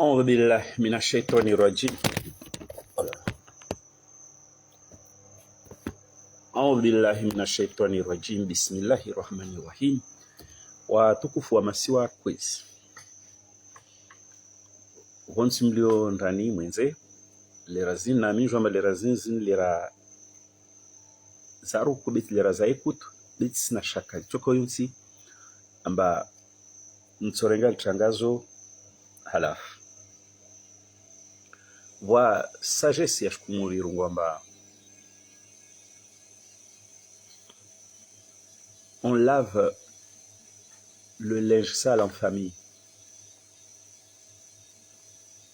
أعوذ بالله من الشيطان الرجيم. أعوذ بالله من الشيطان الرجيم. بسم الله الرحمن الرحيم. Watukufu wa masiwa quiz. Honsi mlio ndani mwenze lerazin na minjwa lerazin zin lera zaru kubit lera zaikutu bits na shaka choko yunsi amba mtsorenga tangazo halafu wa sagesse ya shkumuri rungwamba on lave le linge sale en famille.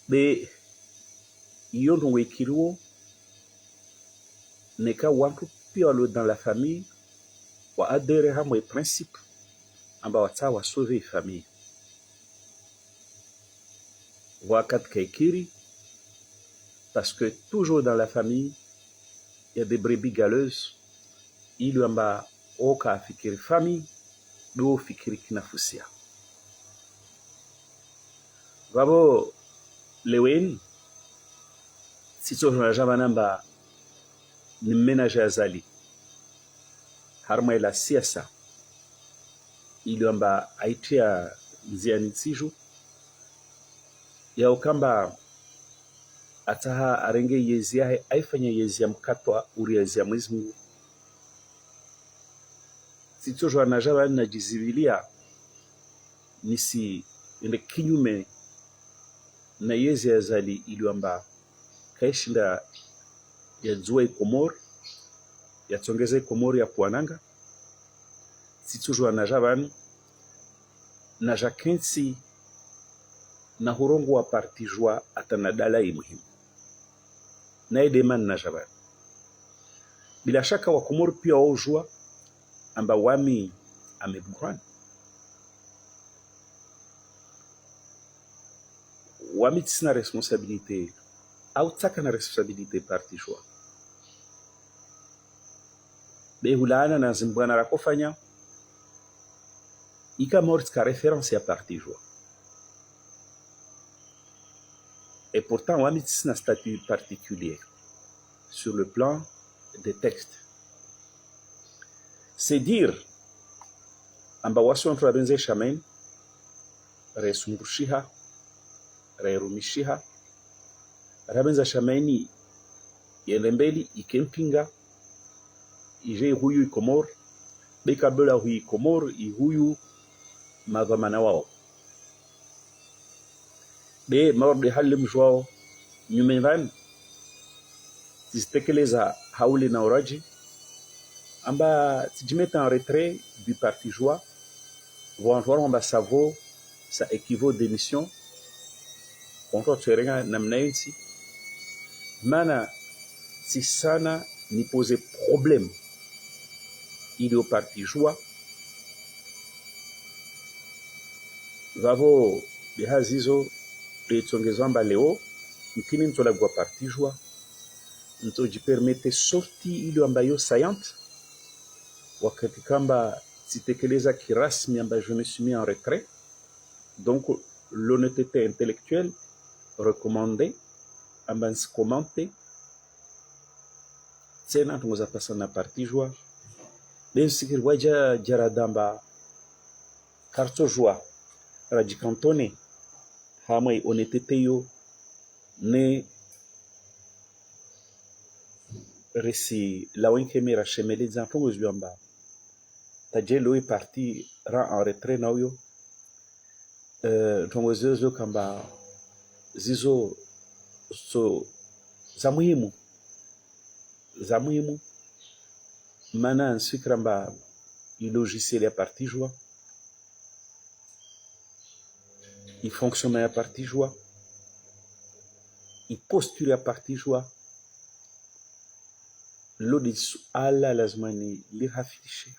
Mais yondo wekiriwo neka wantu piolo dans la famille wa adere hamwe principe amba watawa sauver famille. Wakat kaikiri parce que toujours dans la famille il y a des brebis galeuses ili amba oka fikiri famille do fikiri kinafusia vabo leweni sito tunajama namba ni ménage azali harma ila siasa ili amba aitia nziani tsiju ya ukamba ataha arenge yezi yahe aifanya yezi ya mkatwa uri yezi ya Mwenyezi Mungu sitojo anajaba na jizivilia nisi ende kinyume na yezi ya zali iliwamba kaishinda ya zuwa ikomor ya tongeza ikomor ya kuananga sitojo anajaba na jakensi na hurongo wa partijwa atanadala imuhimu na edeman na jaba bila shaka wa komor pia waujua amba wami amebukrani wami tsina responsabilité au taka na responsabilité partijwa be hulana na zimbwana rakofanya ika mort ka référence ya partijwa. Et pourtant, on a un statut particulier sur le plan des textes. C'est dire, ambawasho entre benze shamen, resumbrushiha, rerumishiha, rabenza shameni, yenembeli, ikempinga, ije huyu ikomor, bekabela huyu ikomor, ihuyu madhamana wao. Be mawarde halim jwao nyumenvan tistekeleza hauli na oraji amba tijimeta en retrait du parti joie vont voir amba savo ça équivaut d'émission contre tserenga namnainsi mana si sana ni poser problème il au parti joie vavo bihazizo etsongezamba leo mkini ntola gwa partijwa nto jipermete sorti ili ambayo saillante wakati kamba sitekeleza kirasmi ambayo je me suis mis en retrait donc l'honnêteté intellectuelle recommandée amba nsikomante tena tungoza pasa na partijwa ben sikir waja jaradamba karto joie rajikantone hamwe honnêteté yo ne resi la wenkemera shemele zantongo zbiamba tajelo est parti rend en retrait na yo tongo zozo kamba zizo so za muhimu mana nsikramba i logiciel ya partijwa il fonctionne à partir joie, il postule à partir joie, l'audition ala lazmani lihafishe,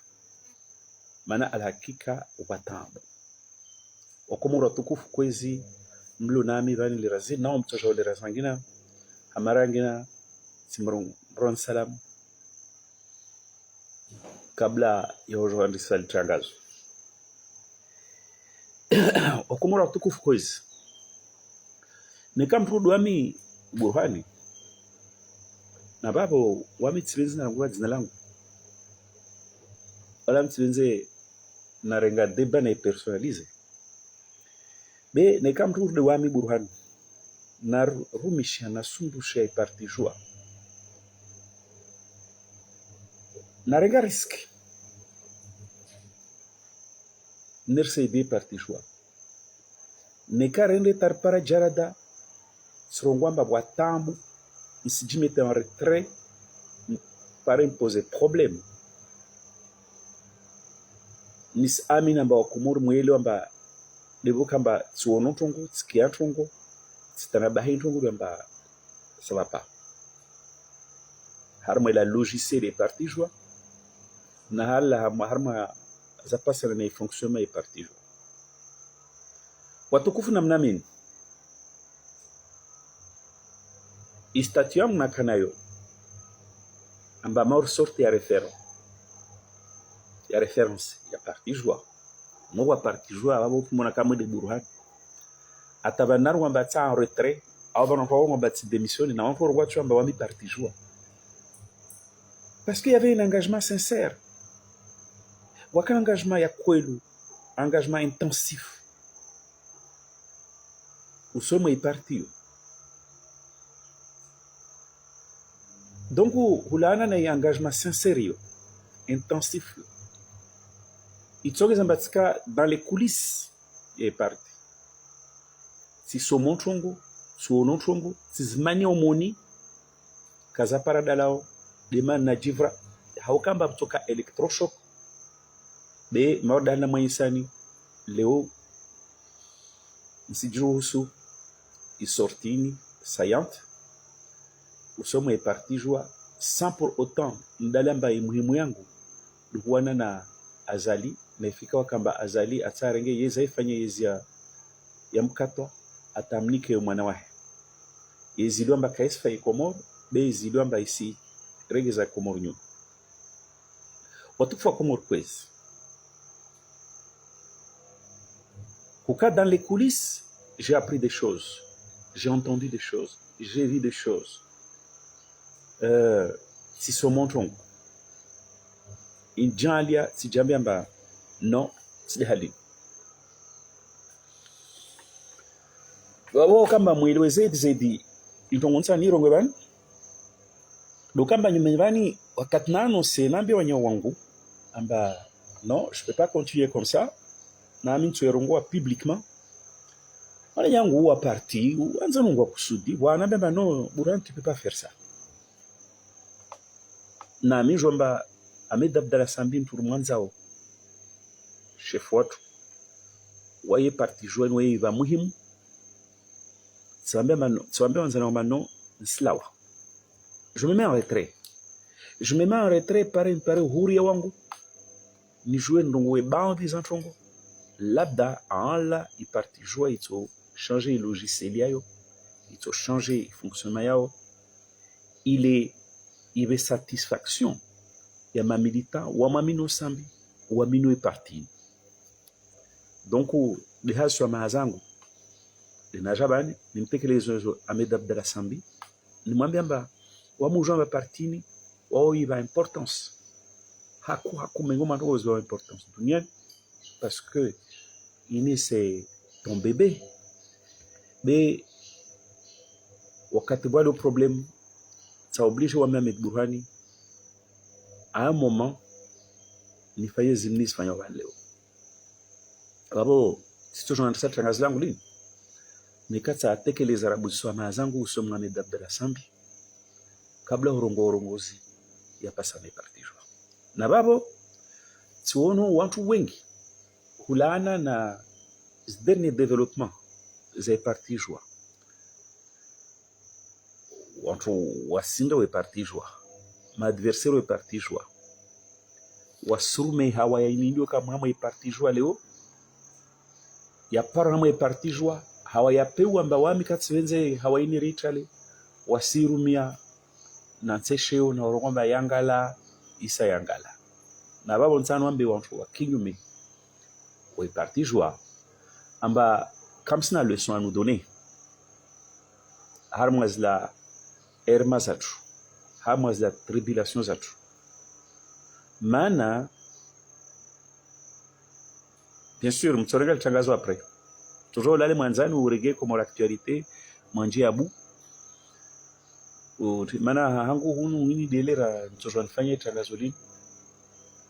mana alhakika watambo. Wakomora tukufu kwezi mlu nami vani lirazi na mtoja lirazangina hamarangina simron salam kabla ya ujoandisi salitangazo. Wakomora tukufu kwezi nikamrudu wami Burhani na babo wami tsilenzi na ngwa jina langu wala mtsilenze na renga deba na personalize be nikamrudu wami Burhani na rumisha na sumbusha parti joie na renga risque nercede parti joie nekarende tarpara jarada Srongwamba Boatambu, ici je mettais en retrait para imposer problème. Nis amina ba kumur mwele wamba debo kamba tsuono tongo tsikia tongo tsitana ba hin tongo wamba ça va pas. Harma la logiciel des partis joie na hala harma za passer na fonctionnement des partis joie. Watukufu namna mimi istatiam nakanayo amba maur sorte ya référence ya parti joie no wa parti joie abo kumona kama de Burhani atabanar wamba tsa en retrait avant encore wamba tsi démissionner na encore watu wamba wami parti joie parce qu'il y avait un engagement sincère waka engagement ya kwelu engagement intensif usomo parti. Donc, hulana na engagement sincère, intensif. Il faut que dans les coulisses des partis. Si somon chongo, suono chongo, si zmani omoni, kaza paradalao, deman na jivra, haukamba kutoka electroshock, be maudana maisani, leo, nsijuhusu, isortini, saillante, usomo parti joie sans pour autant ndalamba muhimu yangu duwana na azali naifika wakamba azali atarenge yeza ifanye yezi ya mkato atamnike mwana wahe yezi lwamba kaisfa ikomor be yezi lwamba isi regeza komor nyu watufu komor kwezi kuka dans les coulisses j'ai appris des choses, j'ai entendu des choses, j'ai vu des choses. Si so montron injalia si jambiamba no si hali wao kamba mwili zaidi itongonza ni rongwe ban do kamba nyumbani wakati nano se nambe wanyo wangu amba non je peux pas continuer comme ça na mimi tuerongoa publiquement wala yangu wa parti anza nungwa kusudi wana bamba no Burhani tu peux pas faire ça. Na mijomba Ahmed Abdallah Sambi mturumwanzao chef watu waye parti joine waye va muhimu tsambia wanzana mano nslawa je me mets en retrait par huria wangu ni jouer ndongo bandi zantongo labda ala i parti joie ito changer logiciel yayo ito changer fonctionnement yao il est ibe satisfaction ya ma militant wa mamino sambi wa mino parti donc de haswa maazangu de najabani nimtekelezo Ahmed Abdallah Sambi nimwambia mba wa mujamba partini wao iba importance haku mengoma ndozo wa importance duniani parce que ini c'est ton bébé mais wakati wale problème ça oblige wa Ahmed Burhani à un moment ni faye zimni sifanya wa leo babo sito jona tsata tangazo langu lini nikata atekeleza rabuso mazangu usomwa Ahmed Abdallah Sambi kabla urongozi ya pasa mepartijwa na babo tuono watu wengi hulana na dernier développement za partijwa watu wasinda we partijwa maadversaire we partijwa wasurume hawa ya indio kama mwe partijwa leo ya para mwe partijwa hawa ya pewa mbawami katsivenze hawa ini richale wasirumia na nsesheo na orongomba yangala isa yangala na babo nsano ambe watu wa kinyume we partijwa amba comme ça leçon à nous donner harmaz la erma zatu harmaz la tribulation zatu maana bien sûr mtsorega litangazo après toujours là les mwanzani urege comme l'actualité manje abu maana hangu hunu wini delera mtsorwa nifanye tangazo lini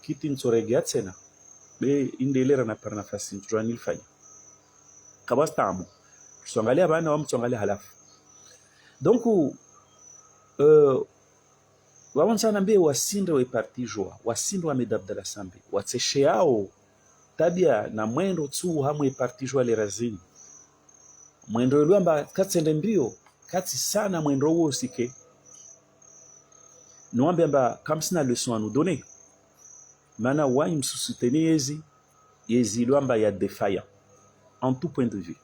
kiti mtsorega tena be indelera na par nafasi mtsorwa nilifanya kabastamu tuangalia bana wa mtsangalia halafu donc wawanza nambe wasinde wa parti joa wasinde wa medabdala sambe watsesheao tabia na mwendo tu hamwe parti joa le razini mwendo lwamba katsende mbio kati sana mwendo huo usike nuambe amba comme sina leçon à nous donner mana wa imsusuteni yezi lwamba ya défaillant en tout point de vue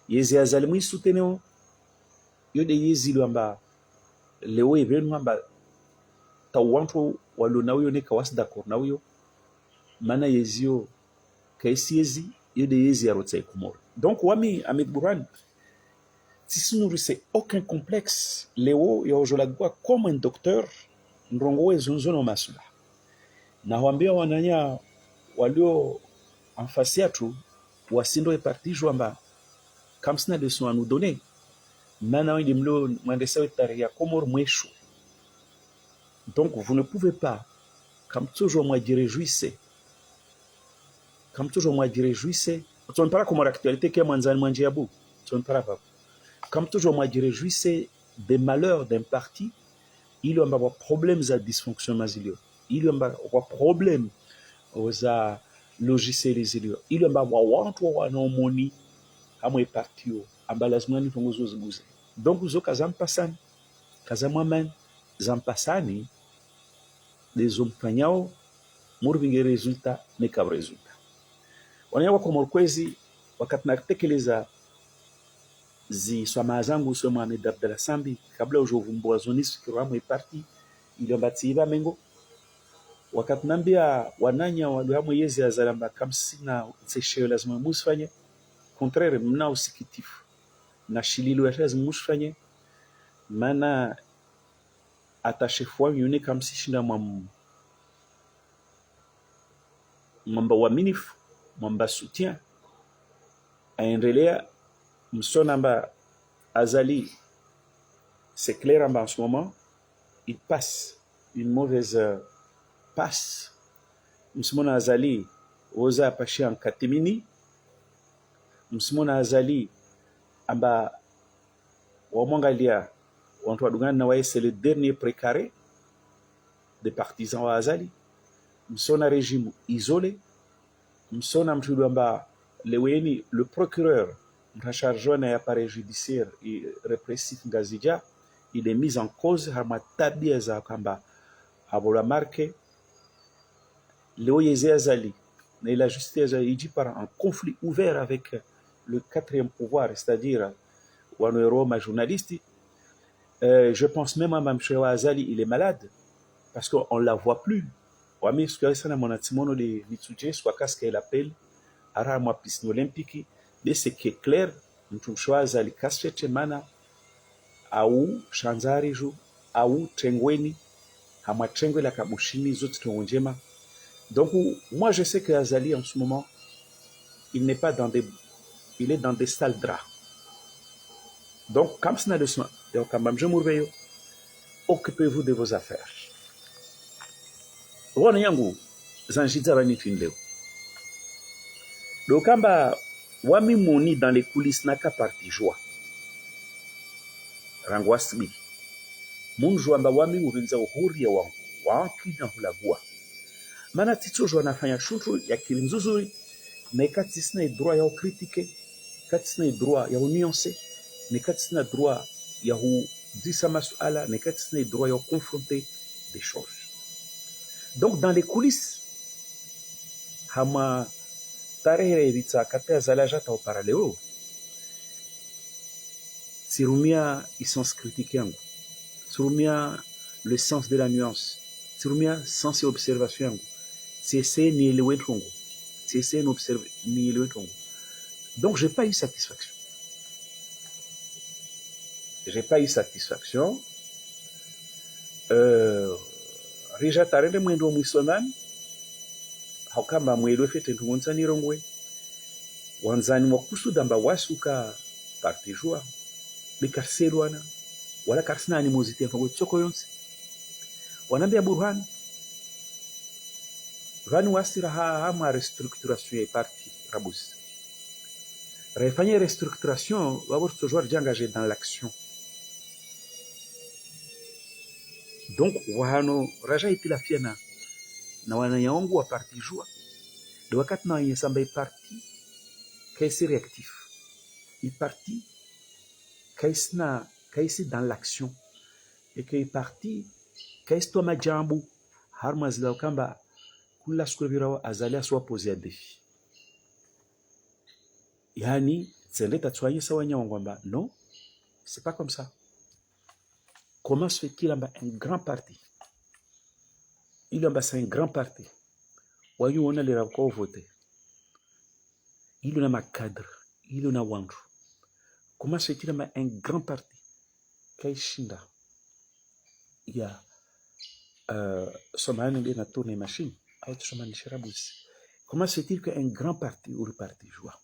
yezi azalimu souteneo yode yezi lwamba leo evenu amba tawanto walonauyo ne kawas d'accord nauyo mana yezio kaisi yezi yode yezi ya rotsa kumor donc wami Ahmed Bourhane si nourrissait aucun complexe leo yojolagwa comme un docteur ndrongo ezunzono masula na wambia wananya walio en face yatu wasindo parti jwamba comme sina de son à nous donner maintenant il me mwendesa wetaria komor mweshu donc vous ne pouvez pas comme toujours moi dire réjouissez tu ne parles pas comme l'actualité qui est manzan manje abou tu ne parles pas comme toujours moi dire réjouissez des malheurs d'un parti il y a des problèmes à dysfonctionnement il y a des problèmes aux logiciels il y a des watu wanaomoni hamwe parti yo ambalazimani tongozo zibuze donc zo kazampasani kazamwaman zampasani les hommes fanyao murvinge resulta ne kab resulta wanayawa kwa morkwezi wakati natekeleza swama zangu soma Ahmed Abdallah Sambi kabla ujovumbua zonisi kiramwe parti iliyombatiba mengo wakati nambia wananya waliohamwe yezi azalamba kamsina tsesheo lazima musfanye contraire mna usikitifu na shililo ya lazima musfanye maana atashefwa yune kamsishinda mwamba uaminifu mwamba soutien aendelea msonamba azali c'est clair en ce moment il passe une mauvaise passe msimona azali oza pashi en katimini msimona azali amba wamwangalia wantu wadungana na wae c'est le dernier précaré des partisans wa azali msona régime isolé msona mtu amba leweni le procureur mtachargewa na appareil judiciaire et répressif ngazija il est mis en cause hama tabia za kamba habola marque leo yeze azali na la justice il dit par un conflit ouvert avec le quatrième pouvoir c'est-à-dire Roma journaliste je pense même à Mamchewa Azali il est malade parce qu'on la voit plus wami sikia sana monatimono de Mitsuje soit casque elle appelle ara moi piscine olympique mais ce qui est clair mtumshwa Azali kasche mana au shanzari ju au tengweni hama tengwe la kabushini zote tonjema donc moi je sais que Azali en ce moment il n'est pas dans des il est dans des sales draps donc comme ça de soin donc quand je mourveyo occupez-vous de vos affaires wana yangu zanjidza bani twindeo donc kamba wami moni dans les coulisses naka parti joie rangwasbi munjwa amba wami urinza uhuri ya wangu wakina hulagua maana tito jo anafanya shuntu ya kilimzuzuri na kati sina droit ya critiquer kati sina droit ya nuancer mais kati sina droit ya dire masuala mais kati sina droit ya confronter des choses donc dans les coulisses hama tarehe vitsa kata zalaja ta paraleo sirumia essence critique yangu sirumia le sens de la nuance sirumia sens et observation yangu c'est ni le wetongo c'est n'observe ni le wetongo donc j'ai pas eu satisfaction j'ai pas eu satisfaction. Rija tarende mwendo mwisonani haukamba mwelo fete ntungonzani rongwe wanzani wakusuda mba wasuka parti joa bikarselwana wala karsina animosité fango tsoko yonse wanambia Burhan wasira ha restructuration ya parti Rabus refanya restructuration wabor toujours engagé dans l'action. Donc wahano raja itila fiana na wanayaongo wa parti joa de wakati na yesamba parti kaisi réactif i parti kaisi dans l'action et que parti kaisi to majambu harma zila kamba kula skurvira azalia soit posé à défi. Yani tsendeta tswanye sawa nyawangwamba non, c'est pas comme ça. Comment se fait-il un grand parti? Il a un grand parti. Wayu on a les rapports votés. Il a un cadre, il a un wandre. Comment se fait-il un grand parti? Kaishinda. Il y a Somani na tourner machine. Comment se fait-il qu'un grand parti ou le parti joie?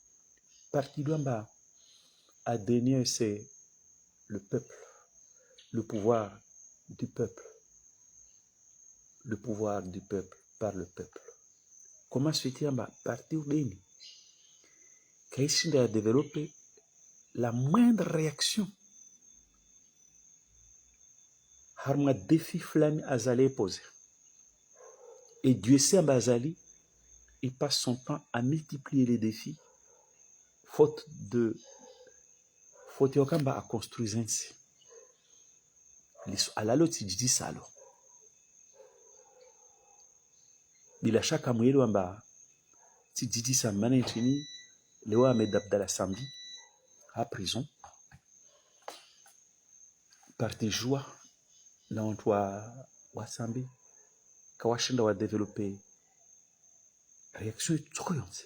Parti d'Ouamba a donné c'est le peuple, le pouvoir du peuple par le peuple. Comment se fait-il qu'un parti ou déni qui a développé la moindre réaction harma défi flani azali posé et Dieu sait Azali il passe son temps à multiplier les défis faute yokamba à construire ainsi alalo tijidi salo bila shaka mwili wamba tijidi sa mané chini lewa Ahmed Abdallah Sambi à prison parti joie na watu wa Sambi kawashinda wa développer réaction tsukoyonse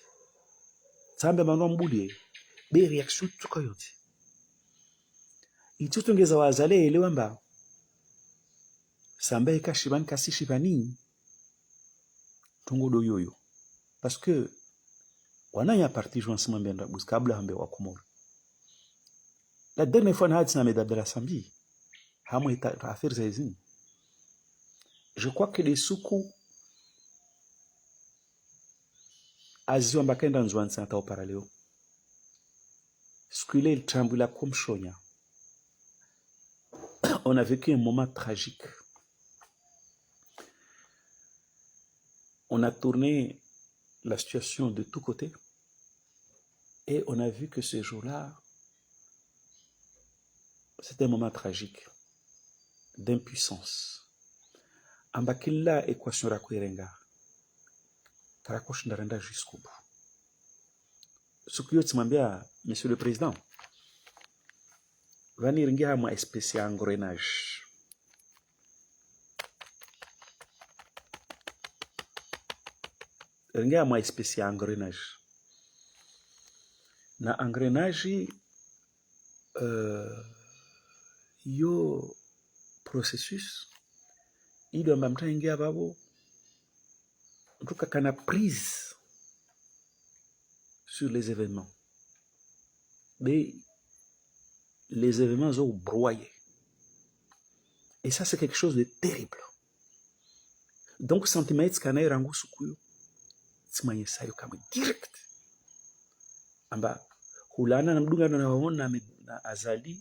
Sambi mano mbudie be réaction tsukoyonse itutongeza wazale elewamba Sambi ikashibani kasi shibani tungo yoyo parce que wananya parti joint ensemble mbenda buskabla hambe wa Komoro la dernière fois na hadi na Ahmed Abdallah Sambi hamwe affaires zezini. Je crois que les soukou azio mbakenda nzwansi ata au paraleo skule il trembula comme chonya. On a vécu un moment tragique. On a tourné la situation de tous côtés et on a vu que ce jour-là c'était un moment tragique d'impuissance. Ambakilla équation rakwirenga karakosh ndarenda jusqu'au bout. Ce que tu m'as monsieur le président, vani ringia ma espèce engrenage. Ringia ma espèce engrenage. Na engrenage yo processus il doit même temps ingia babo en tout cas kana prise sur les événements mais les événements ont broyé et ça c'est quelque chose de terrible. Donc sentiment kana irangu sukuyo tsimanye sayo kama direct amba hulana na mdunga na waona na azali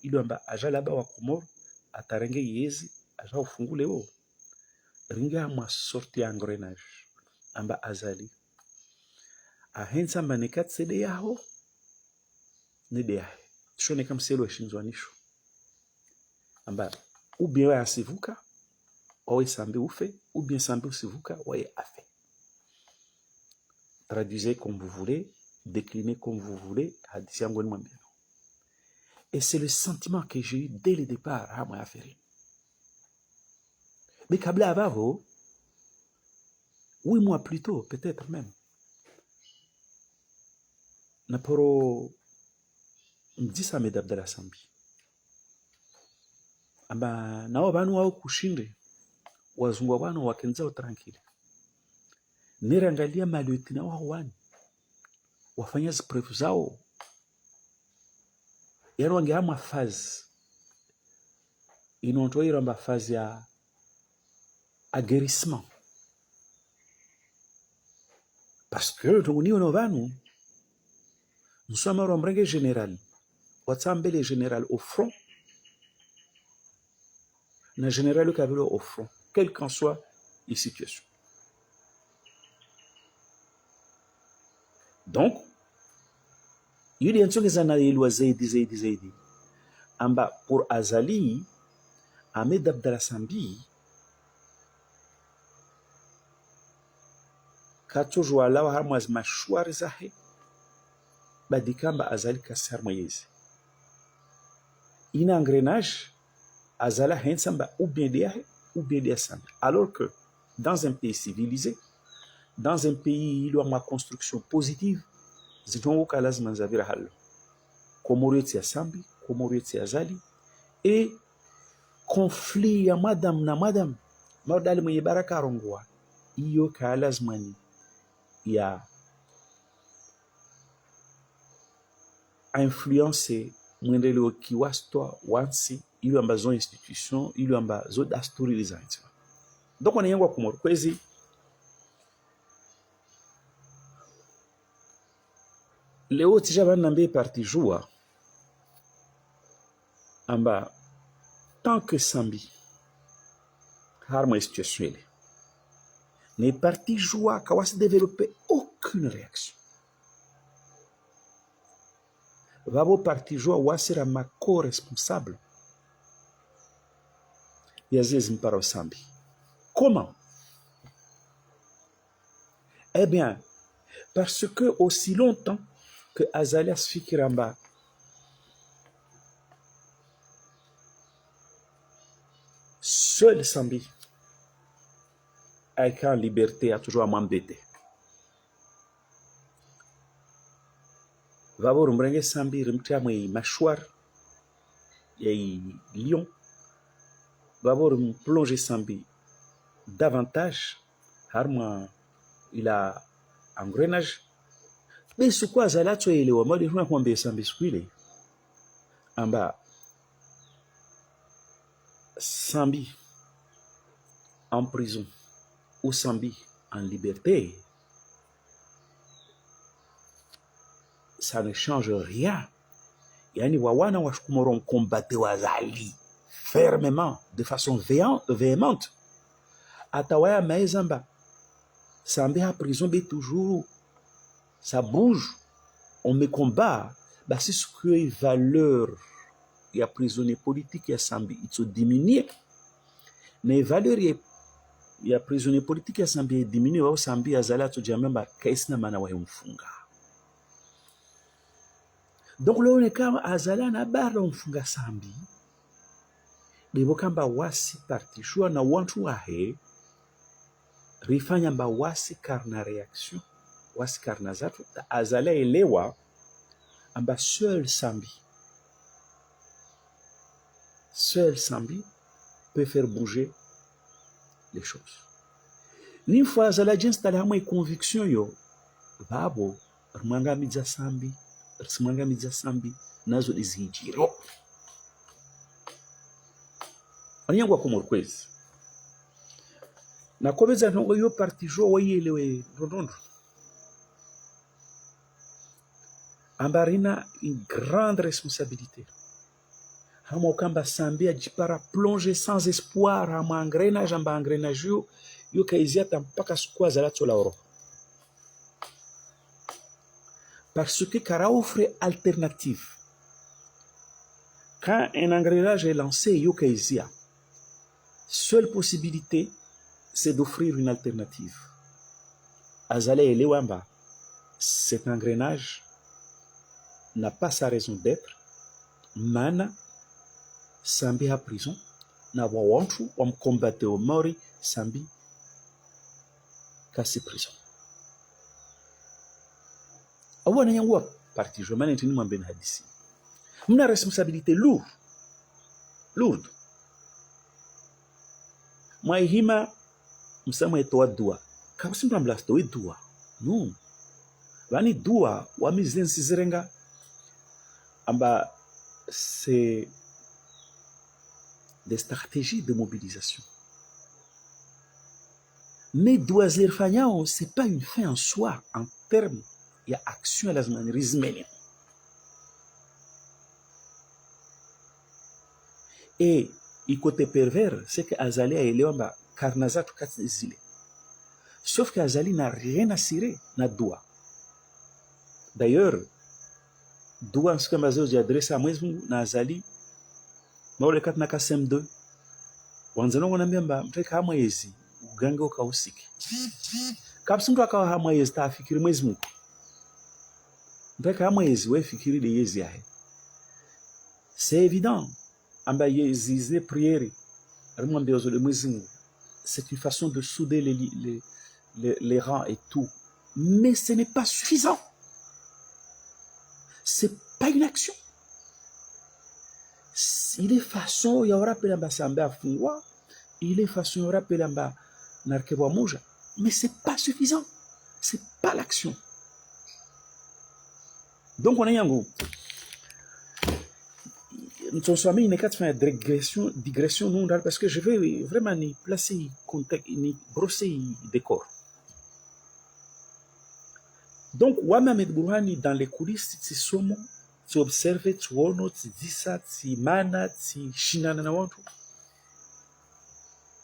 ili amba ajala ba wa Komoro atarenge yezi aja ufungule wo ringa mwa sorti ya engrenage amba azali ahensa manekat sede yaho nede yahe shone kama selo shinzwanisho amba ou bien wa asivuka ou Sambi ufe ou bien Sambi usivuka wa afe. Traduisez comme vous voulez, déclinez comme vous voulez, hadisi yangu mwambie. Et c'est le sentiment que j'ai eu dès le départ à moi affaire. Mais kabla abavo 8 mois plus tôt, peut-être même. Naporo m'dit Ahmed Abdallah Sambi. amba nao banu wao kushinde wazungwa bwana wakenzao tranquille nirangalia malieutina wao wani wafanya ziprefu zao yani wangehama fazi inontoira mba fazi ya aguerrissement parce que tunguniwe no banu nsomaro mrenge général watsambele général au front na général kabilo au front quelle qu'en soit la situation. Donc yule yansongeza na ilwa zaidi amba pour Azali Ahmed Abdallah Sambi katujwa lawa harmaz mashwari zahe badikamba Azali kasar moyezi ina engrenage Azala hensamba ou bien dia Sambi, alors que dans un pays civilisé, dans un pays où il y a une construction positive, zitongo lazima nzavira halo komorieti ya Sambi, komorieti ya Azali, et conflit ya madam na madam maudali mwenye baraka rongwa iyo ka lazima ni ya influence mwendeleo kiwastwa wansi ili ambazo institution ili ambazo dasturi lizaiti. Donc on yengwa kumoro kwezi leo tijaba nambe parti joua amba tant que Sambi harmo situation ile ne parti joua kawasi développer aucune réaction vabo parti joua wasira ma co-responsable yazezi mpara Sambi. Comment? Eh bien, parce que aussi longtemps que Azalias Fikiramba seul Sambi a été en liberté a toujours m'embêté. Vabo rumbrenge Sambi rimtia mwe mashwar yai lion. Vabo plonger Sambi davantage harma il a engrenage mais ce quoi Azalato ile wa mode tuna kwambia Sambi skwile amba Sambi en prison ou Sambi en liberté, ça ne change rien. Yani wawana washkumoron combattre Azali fermement de façon véhémente. Atawaya maezamba Sambi à prison mais toujours ça bouge, on me combat, bah c'est ce que les valeurs il y a prisonnier politique il y a Sambi il se diminue mais valeurs il y a prisonnier politique il y a Sambi diminue au Sambi azala to jamamba kaisna mana wa mfunga. Donc là on est kama azala na bara mfunga Sambi bebo kamba wasi parti shua na wantu wahe rifanya mba wasi karna reaction wasi karna zatu azala elewa amba seul Sambi peut faire bouger les choses. Une fois azala jinstala hamwe conviction yo babo rmangamiza Sambi nazo izijiro anyangwa kumurkwezi na komeza ntongo yo parti jo wayelewe ndondo ambarina une grande responsabilité hamo kamba Sambi ajipara plonger sans espoir hama engrenage yo kaizia mpaka sikuwa zalato la oro parce que Kara offre alternative. Quand un engrenage est lancé yo kaizia seule possibilité c'est d'offrir une alternative. Azale elewamba cet engrenage n'a pas sa raison d'être. Mana Sambi à prison na wawantu wamkombate au mori Sambi kasi prison. Awana yangwa parti jomane tini mwambeni hadisi. Mna responsabilité lourde. Mwaihima msema etoa dua. Kama simba mlasto dua. Non. Vani dua wamizensi zirenga amba c'est des stratégies de mobilisation. Mais dua zirfanyao c'est pas une fin en soi en termes il y a action à la zmanrizmeni. Et le côté pervers, c'est que Azali a élevé Karnazat Katzile. Sauf qu'Azali n'a rien à cirer, n'a doua. D'ailleurs, doua en ce que Mazou adresse à moi, n'a Azali, mais le 4 n'a qu'à SEM2. Wanzano on a bien bas, m'trek ha moyezi, gango kausiki. Kapsum to akawa ha moyezi ta fikiri mwezi muko. M'trek ha moyezi we fikiri de yezi yahe. C'est évident. Amba yezi prière. C'est une façon de souder les rangs et tout. Mais ce n'est pas suffisant. Ce n'est pas une action. Il est façon, il y aura pelamba samba fungwa, il est façon, il y aura pelamba narkebwa moja. Mais ce n'est pas suffisant. Ce n'est pas l'action. Donc on a yango. Nous sommes une carte de digression non parce que je vais vraiment y placer contexte, y brosser le décor. Donc, Wamamed Burhani dans les coulisses, tu somo, tu observes, tu ono, tu dis ça, tu mana, tu shinana na watu.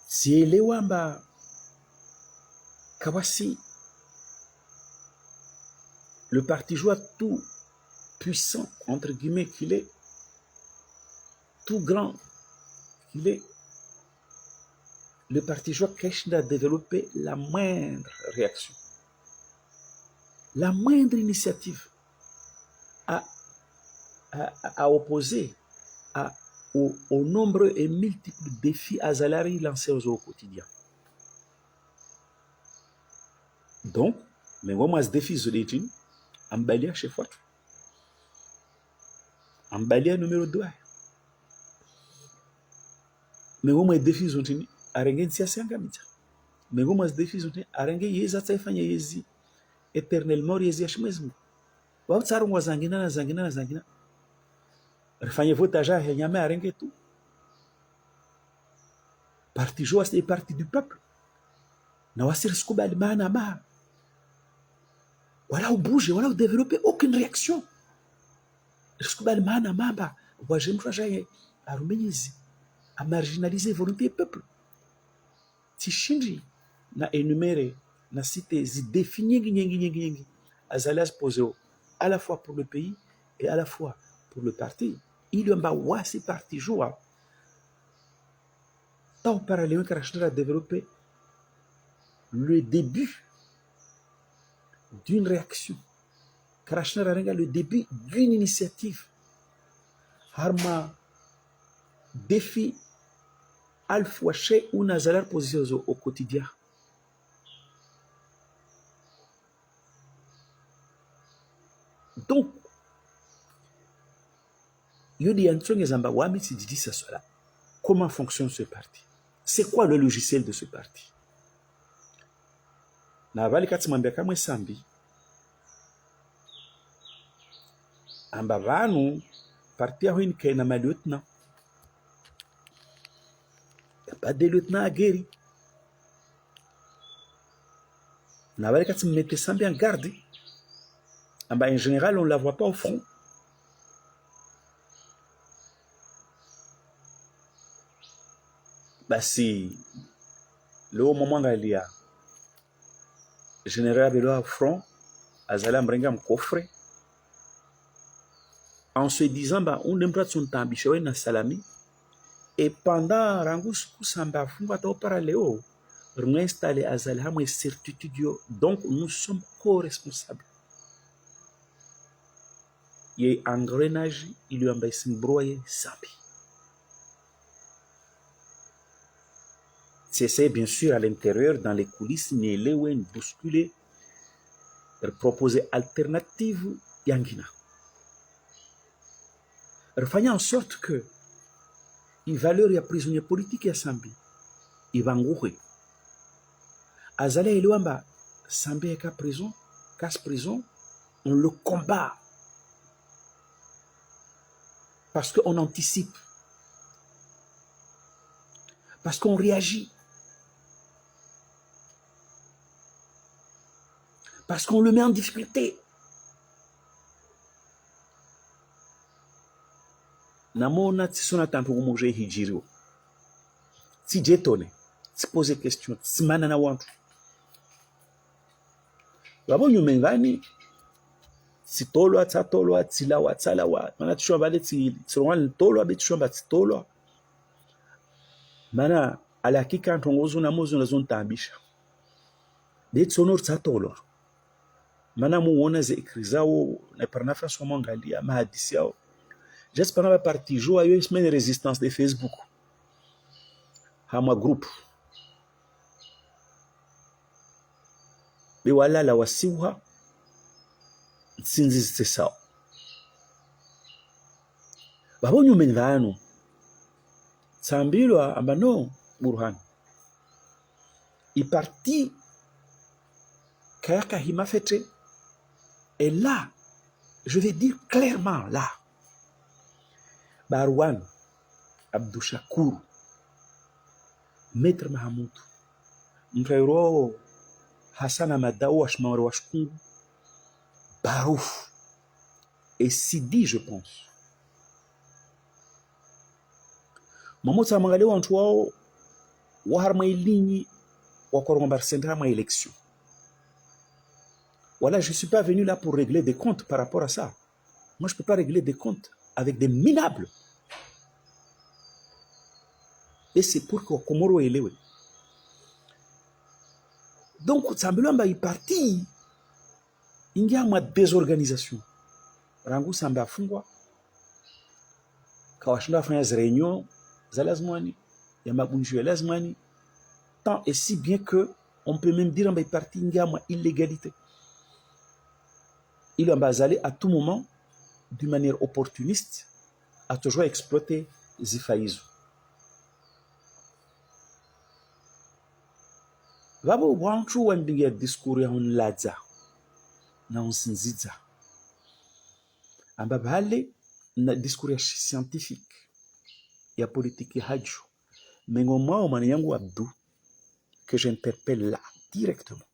Tu elewa mba kawasi le parti joie tout puissant entre guillemets qu'il est, tout grand qu'il est, le parti joie cache à développer la moindre réaction, la moindre initiative à opposer aux nombreux et multiples défis azalari lancés au quotidien. Donc, mais moi, ce défi, je l'ai dit, Ambalia chez Fouat. Ambalia numéro 2. Mais moi, ce défi, je l'ai dit, Arengen siasa ngamita. Mais moi, ce défi, je l'ai dit, Arengen yeza taifanya yezi éternellement yezi ashmezmu. Wa tsarun wa zangina na zangina na zangina. Rifanye votage à Nyame Arengen tout. Parti joie, c'est parti du peuple. Na wasir skubali maana ma. Voilà, au bouger, voilà, au développer aucune réaction. Skubali maana mamba, wa jemtwa jaye arumenyezi, a marginaliser volonté du peuple. Tishinji na énumérer na cité zi définir nyingi azalas posé à la fois pour le pays et à la fois pour le parti. Il y a un wasi parti joie. Tant parallèlement qu'Arachner a développé le début d'une réaction. Karachner a le début d'une initiative. Harma défi alpha chez ou nazalar position au quotidien. Donc, comment fonctionne ce parti? C'est quoi le logiciel de ce parti? Na vali katimambia kamwe sambi amba vanu parti ya huini kaina malieutenant. Il n'y a pas de lieutenant à guéri. Na vali katimete sambi en garde amba en général on ne la voit pas au front. Bah si le moment galia général Belo au front azala mrenga mkofre en se disant bah on n'aime pas son ambition na salami et pendant rangus kusamba funga to paraleo réinstaller azala hamwe certitude donc nous sommes co-responsables. Il y a un engrenage il y a un broyer sambi. C'est bien sûr à l'intérieur, dans les coulisses, mais les ouens bousculer, proposer alternative yangina. Faire en sorte que les valeurs et les prisonniers politiques y sambi. ivanguhe azale eliwamba Sambe ka prison, casse prison, on le combat parce qu'on anticipe, parce qu'on réagit, parce qu'on le met en difficulté. Namona tisona tampo kumoje hijiro. Si jetone, si pose question, si manana wantu. Wabo nyumengani si tolwa tsa tolwa tsilawa tsalawa mana tshwa bale tsi tsirwan tolwa be tshwa bat tolwa mana ala kika ntongozo na mozo na zon tambisha be tsonor tsa tolwa mana muona ze ekrizao na parnafa so mangalia mahadisi yao j'espère ba parti jo ayo semaine résistance de Facebook hama group be wala la wasiwa sinzi sesao babonyo mengano sambilwa ambano Burhan il parti kayaka himafete et là je vais dire clairement là Barwan Abdou Shakur Maître Mahamoud Mkairo Hassan Amadou Ashmawar Washkungu Barouf et Sidi, je pense. Mamoud Samangalé Wantua, Waharma Ilini, Wakorombar Centra ma élection. Voilà, je ne suis pas venu là pour régler des comptes par rapport à ça. Moi, je ne peux pas régler des comptes avec des minables. Et c'est pour que Komoro est lewe. Donc, Sambilamba est parti. Il y a une désorganisation. Rangu Samba Fungwa, Kawashina fait une réunion, Zalazmani, Yamabunju Lazmani, tant et si bien que on peut même dire en partie il y a une illégalité. Il en allé à tout moment, d'une manière opportuniste, à toujours exploiter Zifaïzou. Vabo Wanchu Wendiga discours en Ladza. Na onsinziza ambabale na discours scientifique ya politique haju mengo mwao mani yangu Abdou que j'interpelle là directement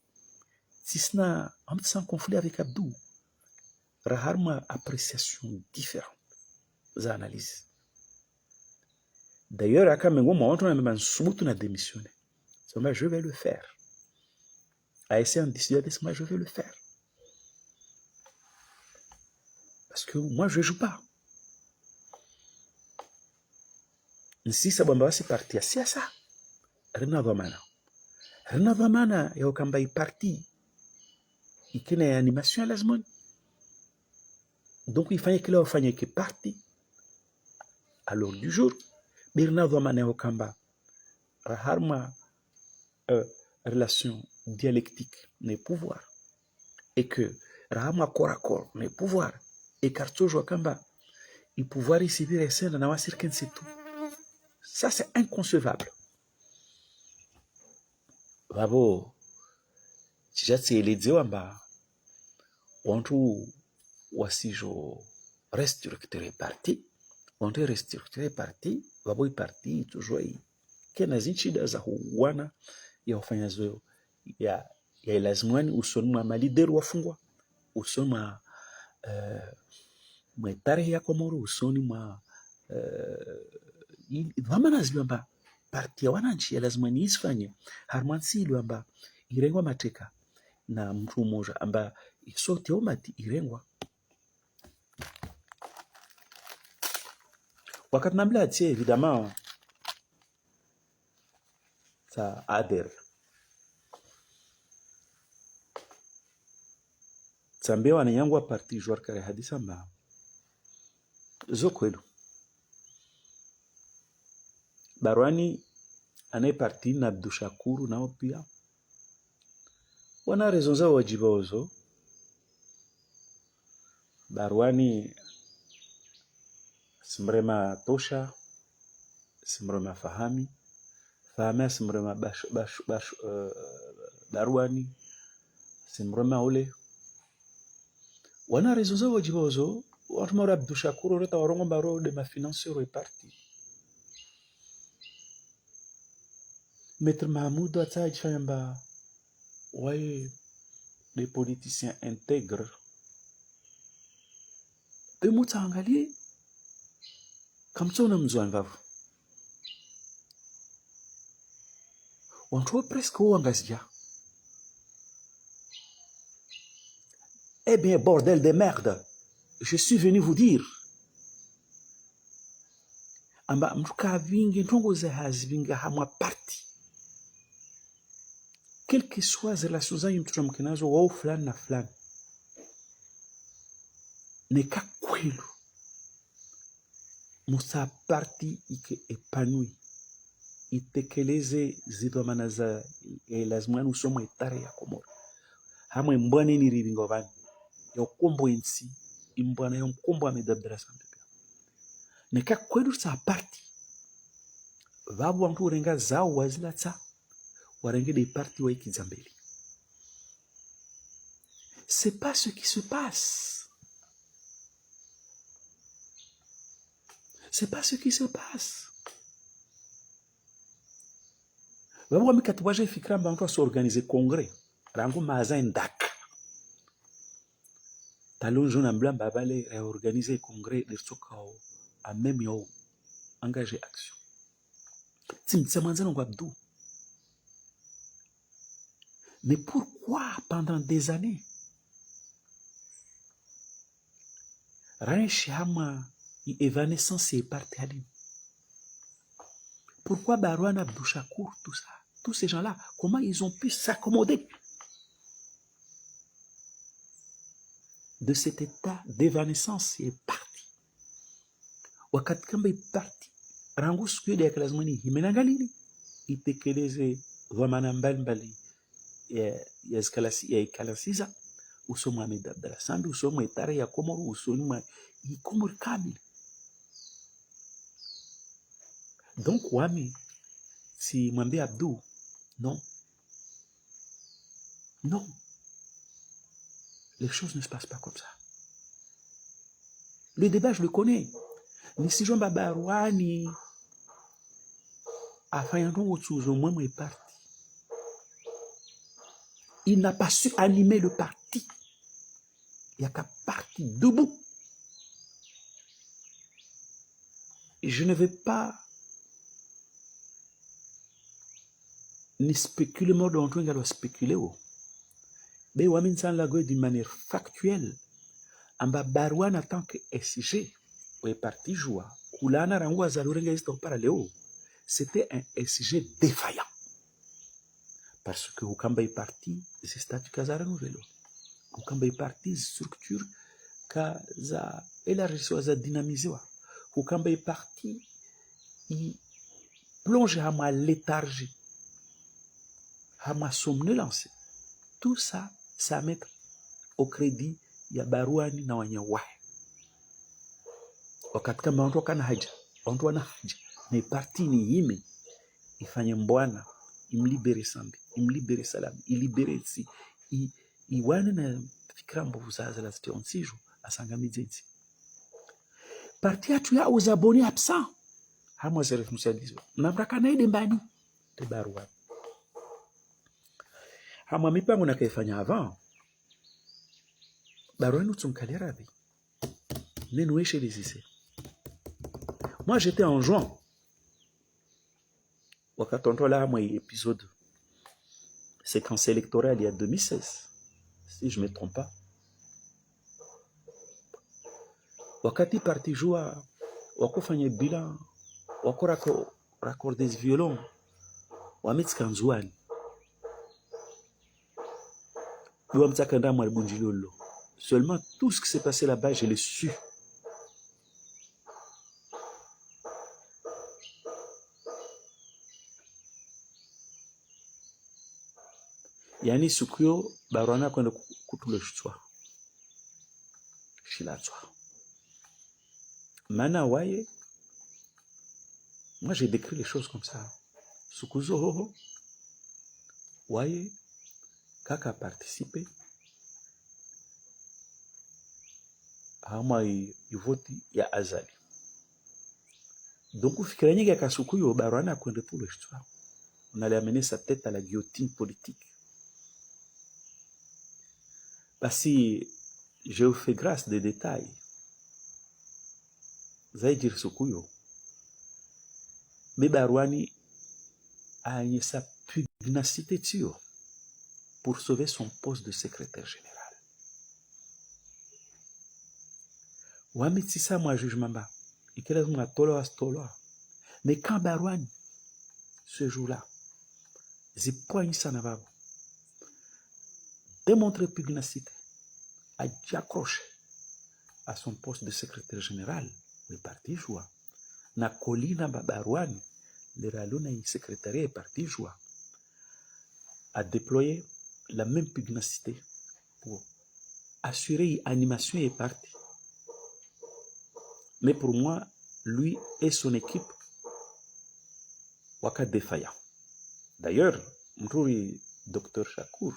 si ce n'est sans conflit avec Abdou raharma appréciation différente za analyse d'ailleurs aka mengo mwao on a même subutu na démissionner ça je vais le faire à essayer en décider ça je vais le faire. Parce que moi, je ne joue pas. Si ça va se partir, c'est ça. Rien Vamana. Rien Vamana, et au Kamba parti. Il y a une animation à la semaine. Donc, il fallait que là, il fallait que parti. À l'ordre du jour, Birna Vamana au Kamba. Raharma, relation dialectique, n'est pouvoir. Et que Rahama corps à corps, n'est pouvoir. Et Karto Joakamba, il pouvoir recevoir les scènes dans la cirque, c'est tout. Ça, c'est inconcevable. Bravo. Si j'ai les deux, on trouve aussi je restructuré parti. On te restructuré parti. Bravo, parti toujours. Kenazinchi za huwana ya wafanyazo ya lazimani usoni ma leader wafungwa usoni ma tarehe ya Komoro usoni ma vama naziamba parti ya wananchi ya lazimani isifanye harmansi iliamba irengwa mateka na mtu mmoja amba sote omati irengwa wakati nambla tie évidemment ça adhère. Sambe wana yangu wa parti joueur kare hadisa mba zokwelu barwani anaye parti na Abdou Shakur nao pia wana raison za wajiba ozo barwani simrema tosha simrema fahami fahama simrema baruani simrema ule wana rezo zao jibozo watu mara Abdou Shakur reta warongo baro de ma financier est parti Maître Mahmoud atsaji famba ouais les politiciens intègres de mutsangalie kamtsona mzwan vavu on trouve presque où engagé. Eh bien, bordel de merde, je suis venu vous dire. Amba mtuka vingi ntongo za hazivinga hamwa parti. Quel que soit la suzanyi mtutamkenazo wao fulani na fulani. Neka kwelu. Musa parti ike epanui. Itekeleze zidwamana za lazimani usomwe itare ya Komoro. Hamwe mbwane ni ribingo vani. Yokombo insi imbwana yomkombo amedabdara sambepia neka kwedu sa parti vabu wantu urenga zao wazila tsa warenge des partis wa ikizambeli. C'est pas ce qui se passe. C'est pas ce qui se passe. Vabu wamikatuwaje fikra mba wantu organiser congrès rangu maza ndak talon jaune en blanc babale réorganiser congrès de Tsokao à même yo engagé action timtsamanzana ngo Abdou. Mais pourquoi pendant des années Ranch Hama evanescence est parti à lui? Pourquoi Barouane Abdou Shakur, tout ça, tous ces gens-là, comment ils ont pu s'accommoder de cet état d'évanescence? Est parti. Wakati kamba est parti. Rangu siku ya kalazimani himenangalini itekeleze vamana mbalimbali ya ikalasiza uso Mohamed Abdallah Sambi uso mwetare ya Komoro uso nyuma Komoro kamili. Donc wami si mwambie Abdou non, les choses ne se passent pas comme ça. Le débat je le connais. Ni si Jean Babarouani afayandon otsuzo mwemwe est parti. Il n'a pas su animer le parti. Il n'y a qu'un parti debout. Et je ne vais pas ni spéculer mort dont on doit spéculer. Mais Wamin San Lagoy d'une manière factuelle. En Babarouane en tant que SG, ou est parti jouer. Koulana Rangwa Zalourenga est parallèle. C'était un SG défaillant. Parce que Hukamba est parti, c'est statut Kaza renouvelé. Hukamba est parti, structure Kaza élargie, Kaza dynamisé. Hukamba est parti, il plonge à ma léthargie, à ma somnolence. Tout ça, ça met au crédit ya Barouani na Wanyawahi. Wakati kama watu kana haja, watu wana haja, ni parti ni yime, ifanye mbwana, imlibere Sambi, imlibere Salam, ilibere si, iwane na fikra mbovu za la station siju, asangamize nsi. Parti atu ya uzaboni absent, hamwa zeref msiadizo, namraka na ide mbani, te Barouani. Hamwa mipango na kaifanya avant, Barouani utsumkali rabi, nenoueche les essais. Moi, j'étais en juin. Wakati on là, moi, épisode séquence électorale il y a 2016, si je ne me trompe pas. Wakati parti joua, wakofanya bilan, wako raccorder violon, wametika nzuani. Wamtaka moi bunjilolo. Seulement tout ce qui s'est passé là-bas, je l'ai su. Yani sukyo Barouana kwenda kutule chwa shila chwa mana waye. Moi j'ai décrit les choses comme ça. Sukuzo hoho waye kaka participe hama ivoti ya Azali. Donc ufikira nyingi ya Kasukuyo barwana akwende pour l'histoire. On allait amener sa tête à la guillotine politique. Parce que je vous fais grâce des détails. Zaïdir Sukuyo. Mais barwani a eu sa pugnacité pour sauver son poste de secrétaire général. Wamitisa moi jugement ba. Mais quand Barwani, ce jour-là, j'ai poigné ça n'a démontré pugnacité, a accroché à son poste de secrétaire général, le parti joie. Na colina Barwani, le ralona y secrétariat et parti joie, a déployé la même pugnacité pour assurer l'animation et parti. Mais pour moi, lui et son équipe, waka défaillant. D'ailleurs, Mtouri, Dr Shakur,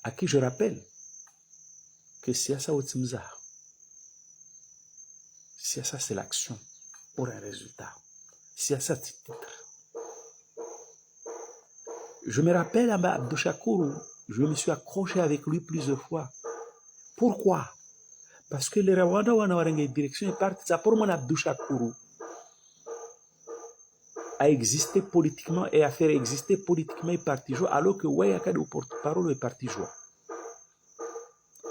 à qui je rappelle que Siasa Otsimza, Siasa c'est l'action pour un résultat. Siasa c'est titre. Je me rappelle à Abdou Shakur, je me suis accroché avec lui plusieurs fois. Pourquoi? Parce que les Rwanda Wanawarenge direction est partie, ça pour moi Abdou Shakur a existé politiquement et a fait exister politiquement le parti joie, alors que Wayaka de porte-parole le parti joie.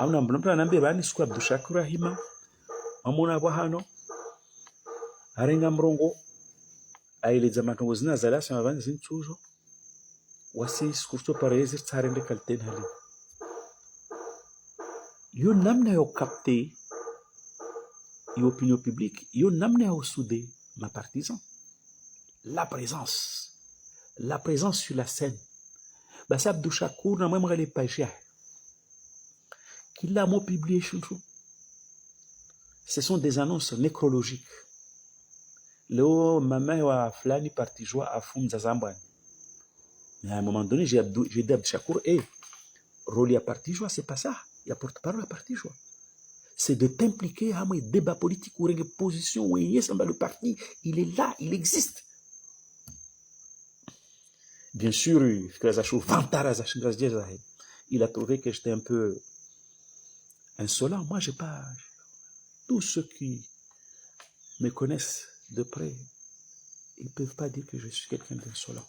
Amna mblompa nambe bani siku Abdou Shakur hima amona wahano arenga mrongo aileza matongo zina zala sama bani zinchujo wasi skurto parezi tsarende kalten hali yo namna yo capté l'opinion publique, yo namna yo soudé ma partisan. La présence sur la scène. Basa Abdou Shakur na mwemre les pages qu'il a mot publié chouchou. Ce sont des annonces nécrologiques. Léo maman wa flani parti joie à Funza Zambani. Mais à un moment donné, j'ai dit à Abdou Shakur, rôle à parti joie, c'est pas ça. Il y a porte-parole à parti joie. C'est de t'impliquer à un débat politique ou une position où il y a le parti. Il est là, il existe. Bien sûr, il a trouvé que j'étais un peu insolent. Moi, j'ai pas. Tous ceux qui me connaissent de près, ils ne peuvent pas dire que je suis quelqu'un d'insolent.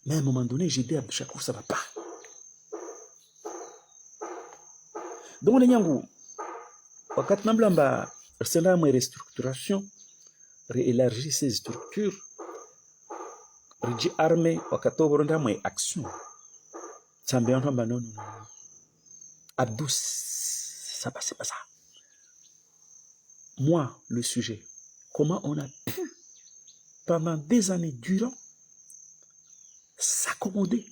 Mais à un moment donné, j'ai dit à Abdou Shakur, ça ne va pas. Donc, les Nyangou, wakati namblamba sena mwe restructuration, réélargir ses structures, riji armée, wakati oboronda mwe action. Tsambe entamba non. Abdou, ça passe pas ça. Moi, le sujet, comment on a pu, pendant des années durant, s'accommoder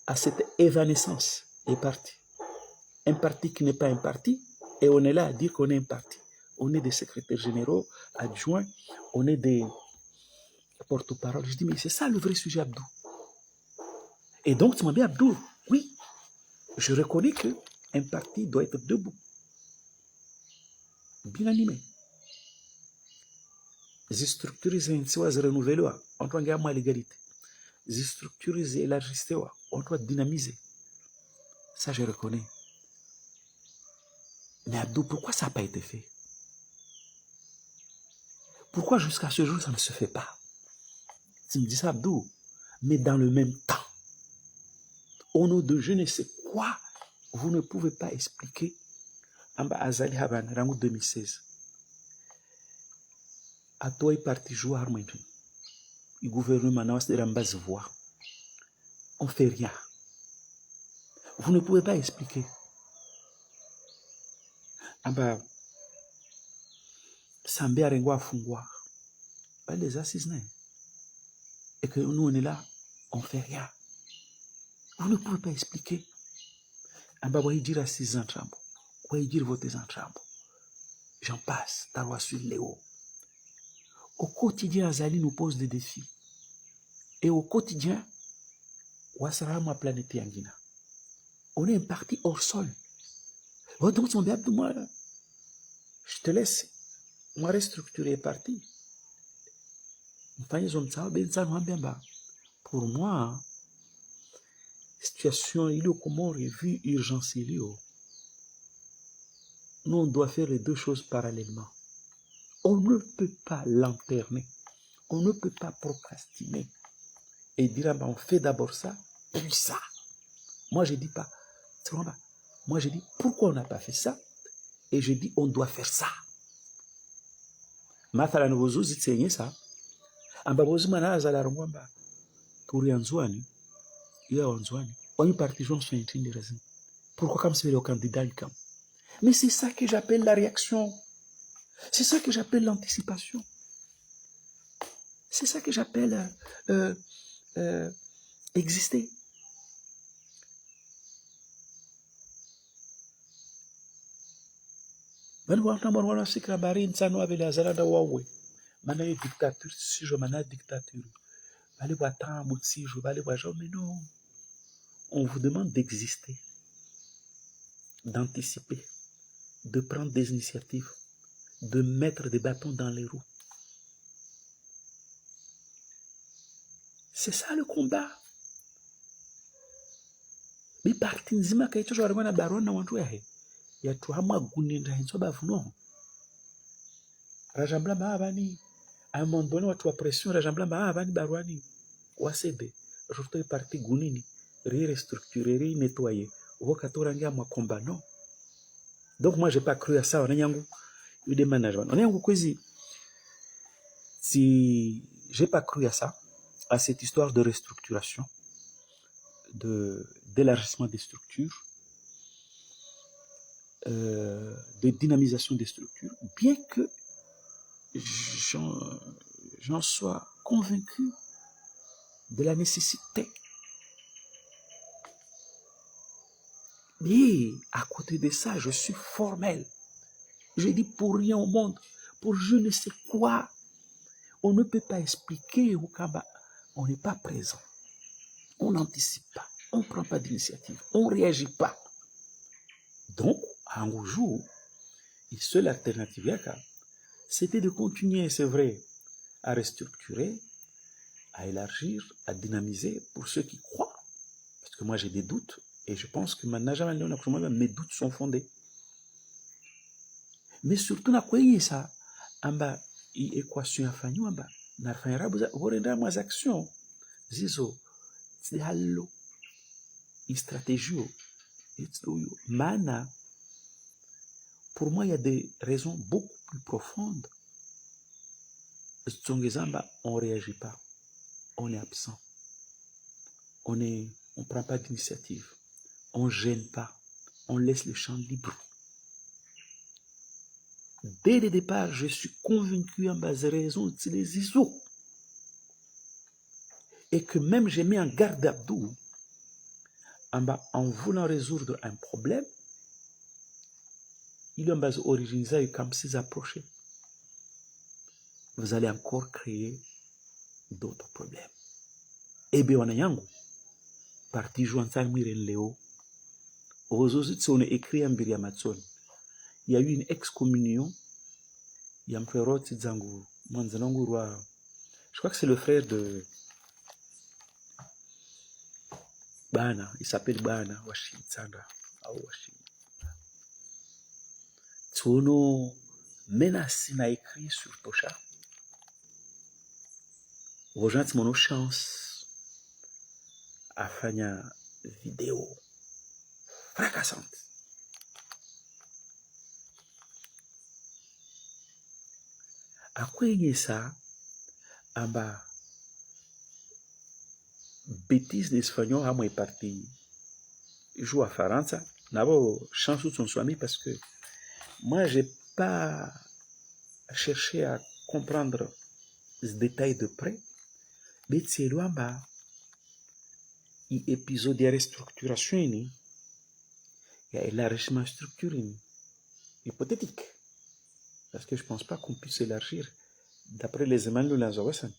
à cette évanescence et parti. Un parti qui n'est pas un parti, et on est là à dire qu'on est un parti. On est des secrétaires généraux, adjoints, on est des porte-parole. Je dis, mais c'est ça le vrai sujet, Abdou. Et donc, tu m'as dit, Abdou, oui, je reconnais qu'un parti doit être debout, bien animé. Les structures sont renouvelées, on doit gagner l'égalité. Les structures élargissent, on doit dynamiser. Ça, je reconnais. Mais Abdou, pourquoi ça n'a pas été fait? Pourquoi jusqu'à ce jour, ça ne se fait pas? Tu me dis ça, Abdou, mais dans le même temps, au nom de je ne sais quoi, vous ne pouvez pas expliquer Amba Azali Haban, Rangout 2016. À toi, il parti jouer à Armandou. Le gouvernement n'a pas de base voix. On ne fait rien. Vous ne pouvez pas expliquer. Amba Sambé Arengwa Fungwa. Les assises, et que nous, on est là, on ne fait rien. Vous ne pouvez pas expliquer. Amba Wahidjir assises en trambo. Wahidjir voter en trambo. J'en passe. Tarwa sur Léo. au quotidien, Azali nous pose des défis. Et au quotidien, Wasarama planète Yangina. On est parti hors sol. Donc, son diable, moi, je te laisse. Moi, restructurer parti. Pour moi, situation, il est comment vu urgence, il est. Nous, on doit faire les deux choses parallèlement. On ne peut pas lanterner. On ne peut pas procrastiner. Et dire, on fait d'abord ça, puis ça. Moi, je dis pas. Moi, je dis, pourquoi on n'a pas fait ça? Et je dis, on doit faire ça. Mathala nuvuzu zitsenye ça. Ambabozi mana azala rongwamba. Turi anzwani. Ya anzwani. On parti gens sont intime de raison. Pourquoi comme c'est le candidat du camp? Mais c'est ça que j'appelle la réaction. C'est ça que j'appelle l'anticipation. C'est ça que j'appelle exister. Dictature, si je m'en ai dictature. Mais non. On vous demande d'exister, d'anticiper, de prendre des initiatives, de mettre des bâtons dans les roues. C'est ça le combat. Mais parti nzima kaicho na barua na wantu yahe. Ya tuhama guninda hinso bavuno. Rajambla maabani. À un moment donné, watu wa pression rajambla maabani baruani. Wasebe. Rujto parti gunini. Restructurer, nettoyer. Wokatorangia mwa combat, non. Donc moi, j'ai pas cru à ça. On a yangu. Eu de management. On a yangu kwezi. Si j'ai pas cru à ça, à cette histoire de restructuration, d'élargissement des structures, de dynamisation des structures, bien que j'en sois convaincu de la nécessité. Mais à côté de ça, je suis formel. Je dis pour rien au monde, pour je ne sais quoi. On ne peut pas expliquer au Kaba. On n'est pas présent. On n'anticipe pas. On ne prend pas d'initiative. On ne réagit pas. Donc, à un jour, la seule alternative, c'était de continuer, c'est vrai, à restructurer, à élargir, à dynamiser pour ceux qui croient. Parce que moi, j'ai des doutes. Et je pense que mes doutes sont fondés. Mais surtout, ça, équation afanywa na fanyarabu horenda mwa action zizo zihalo stratégie mana. Pour moi, il y a des raisons beaucoup plus profondes. On ne réagit pas, on est absent, on ne prend pas d'initiative, on ne gêne pas, on laisse le champ libre. Dès le départ, je suis convaincu en base de raison de les ISO. Et que même j'ai mis en garde Abdou en voulant résoudre un problème, il est en base originale comme s'ils approchaient. Vous allez encore créer d'autres problèmes. Et bien, on a yango. Parti jouant ça, Léo. Aujourd'hui, on a écrit un biria matson. Il y a eu une excommunion. Il y a un frère Tzangu, Manzanangu Roi. Je crois que c'est le frère de Bana. Il s'appelle Bana, Washi Tsanga. Washi. Tsono menace n'a écrit sur Tosha. Vos gens ont mon chance à faire une vidéo fracassante. À quoi est ça? Amba bêtise d'espagnol à moi parti joue à France. N'avons chance de son ami parce que moi j'ai pas cherché à comprendre ce détail de près. Mais c'est loin bas. Épisode de restructuration il y a élargissement structuré hypothétique parce que je pense pas qu'on puisse élargir d'après les Emmanuel Lanzawasan,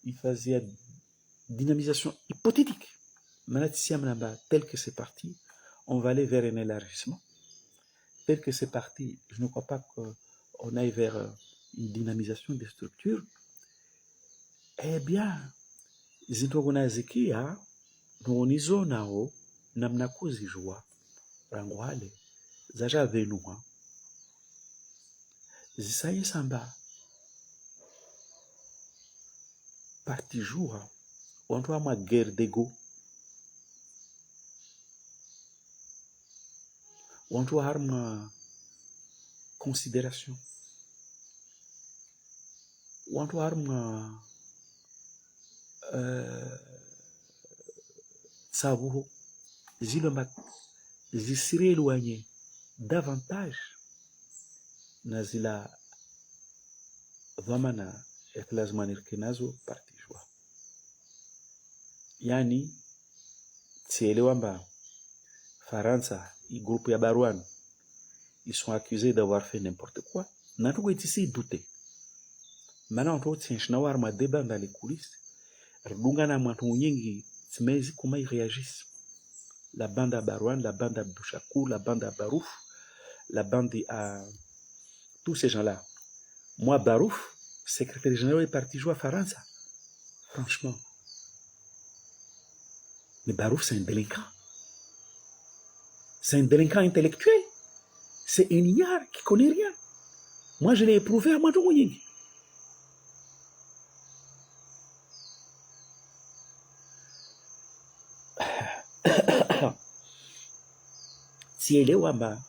il faisait une dynamisation hypothétique. Maintenant, tel que c'est parti, on va aller vers un élargissement. Tel que c'est parti, je ne crois pas qu'on aille vers une dynamisation des structures. Eh bien, zintogona zikia nonizo nao namna kuzijua rangwale zaja venua zisaye samba parti jour wantu ama guerre d'ego wantu harma considération wantu harma sabuho zilomba zisire éloigné davantage na zila dhamana ya lazima nirkenazo parti joie. Yani sielewa mba Faransa, le groupe ya Barouane, ils sont accusés d'avoir fait n'importe quoi. Nantuko itisi douter. Maintenant on tient chnawar ma débat dans les coulisses. Rdunga na matu nyingi tsimezi comment ils réagissent. La bande à Barouane, la bande à Bouchakou, la bande à Barouf, la bande à tous ces gens-là. Moi Barouf, secrétaire général du parti joie Faransa. Franchement. Mais Barouf c'est un délinquant. C'est un délinquant intellectuel. C'est un ignare qui connaît rien. Moi, je l'ai éprouvé à Madoumouying. Si elle est Wamba,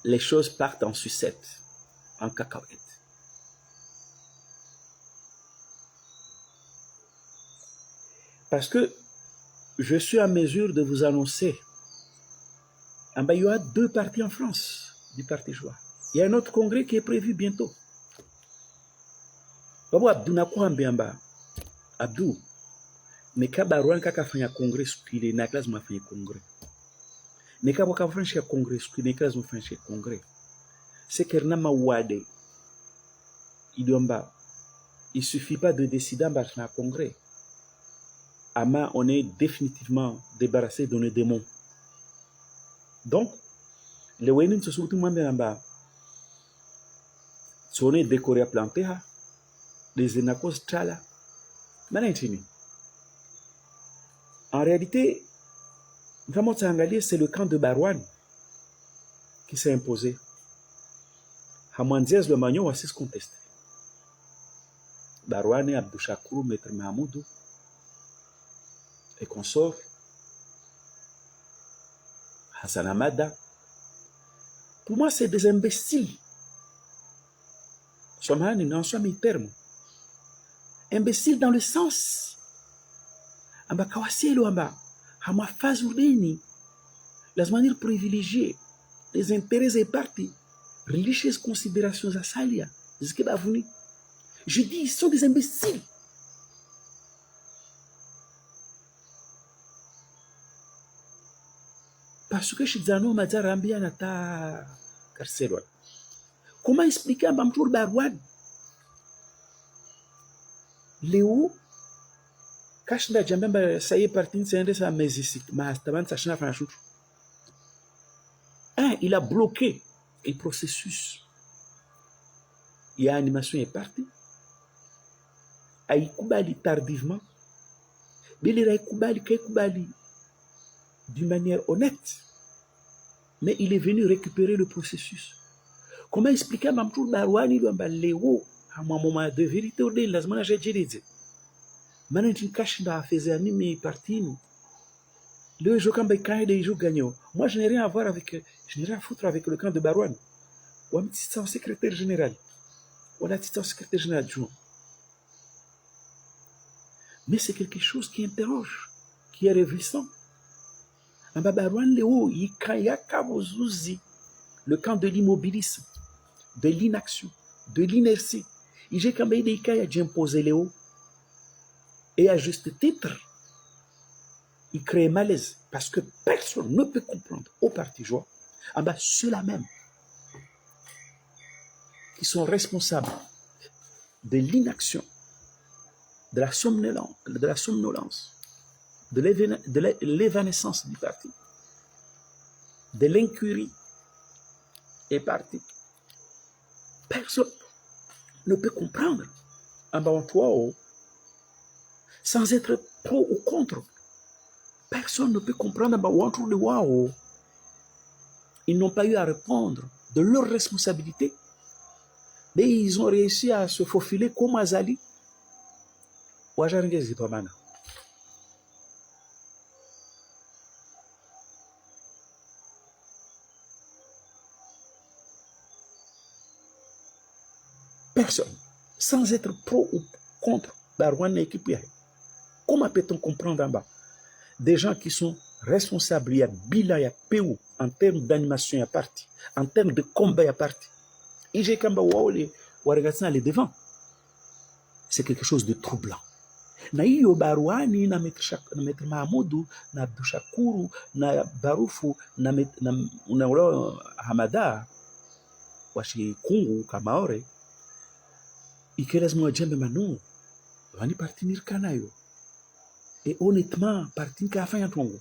les choses partent en sucette, en cacahuète. Parce que je suis à mesure de vous annoncer, il y aura 2 partis en France du Parti Joie. Il y a un autre congrès qui est prévu bientôt. Abdou Nakwambiamba, Abdou, mais quand Barouane a congrès, il est na classe ma fait congrès. Mais quand on fait un congrès, il est classe ma fait congrès. C'est que nama wade, il suffit pas de décider d'embarquer un congrès. Ama, on est définitivement débarrassé de nos démons. Donc, les Wénin se sont tout le monde sont décorés à planter, les Enakos Tchala. En réalité, vraiment, c'est le camp de Barouane qui s'est imposé. Hamandiaz le Magnon a se contesté. Barouane, Abdou Chakou, Maître Mahmoudou et consorts, Hassan Amada. Pour moi, c'est des imbéciles. Somani n'en soit mis terme. Imbéciles dans le sens. Amba kawasielo amba. Hama fazulini. Las manières privilégiées. Les intérêts et partis. Religieuses considérations à salia. Je dis, ils sont des imbéciles. Parce que Shizano Mazarambia nata Carcelon. Comment expliquer à Bamtour Barouane Léo, Kashna Jamemba, ça y est parti, c'est un de sa mésisique, mais Sachna Franchou. Il a bloqué le processus. Il y a animation est partie. Aïkoubali tardivement. Mais il a Koubali d'une manière honnête. Mais il est venu récupérer le processus. Comment expliquer à Mamtour Barouani Léo à un moment de vérité au délai, la semaine j'ai dit. Maintenant, tu caches dans la faisée animée partie. Le jeu quand des jeux gagnants. Moi, je n'ai rien à voir avec, je n'ai rien à foutre avec le camp de Barouane. Ou un petit secrétaire général. Ou un petit secrétaire général adjoint. Mais c'est quelque chose qui interroge, qui est révulsant. En Barouane Léo, il y a le camp de l'immobilisme, de l'inaction, de l'inertie. Il y a quand même des cas d'imposer Léo. Et à juste titre, il crée malaise parce que personne ne peut comprendre au Parti Joie. En bas, ceux-là même. qui sont responsables de l'inaction, de la somnolence, de l'évanescence du parti, de l'incurie est parti. Personne ne peut comprendre un toi sans être pro ou contre. Personne ne peut comprendre un wow. Ils n'ont pas eu à répondre de leurs responsabilités, mais ils ont réussi à se faufiler comme Azali. Personne, sans être pro ou contre, comment peut-on comprendre en bas des gens qui sont responsables, il y a Bila, il y a PO, en termes d'animation, il y a parti, en termes de combat, il y a parti. Et j'ai quand même les devant. C'est quelque chose de troublant. Na hiyo baruani na Maître Mahamudu na Abdou Shakuru na Barufu na Hamada washi Kungu Kamaore ikelezmo jembe manu wani partinir kanayo. Et honnêtement, parti kafanya tongo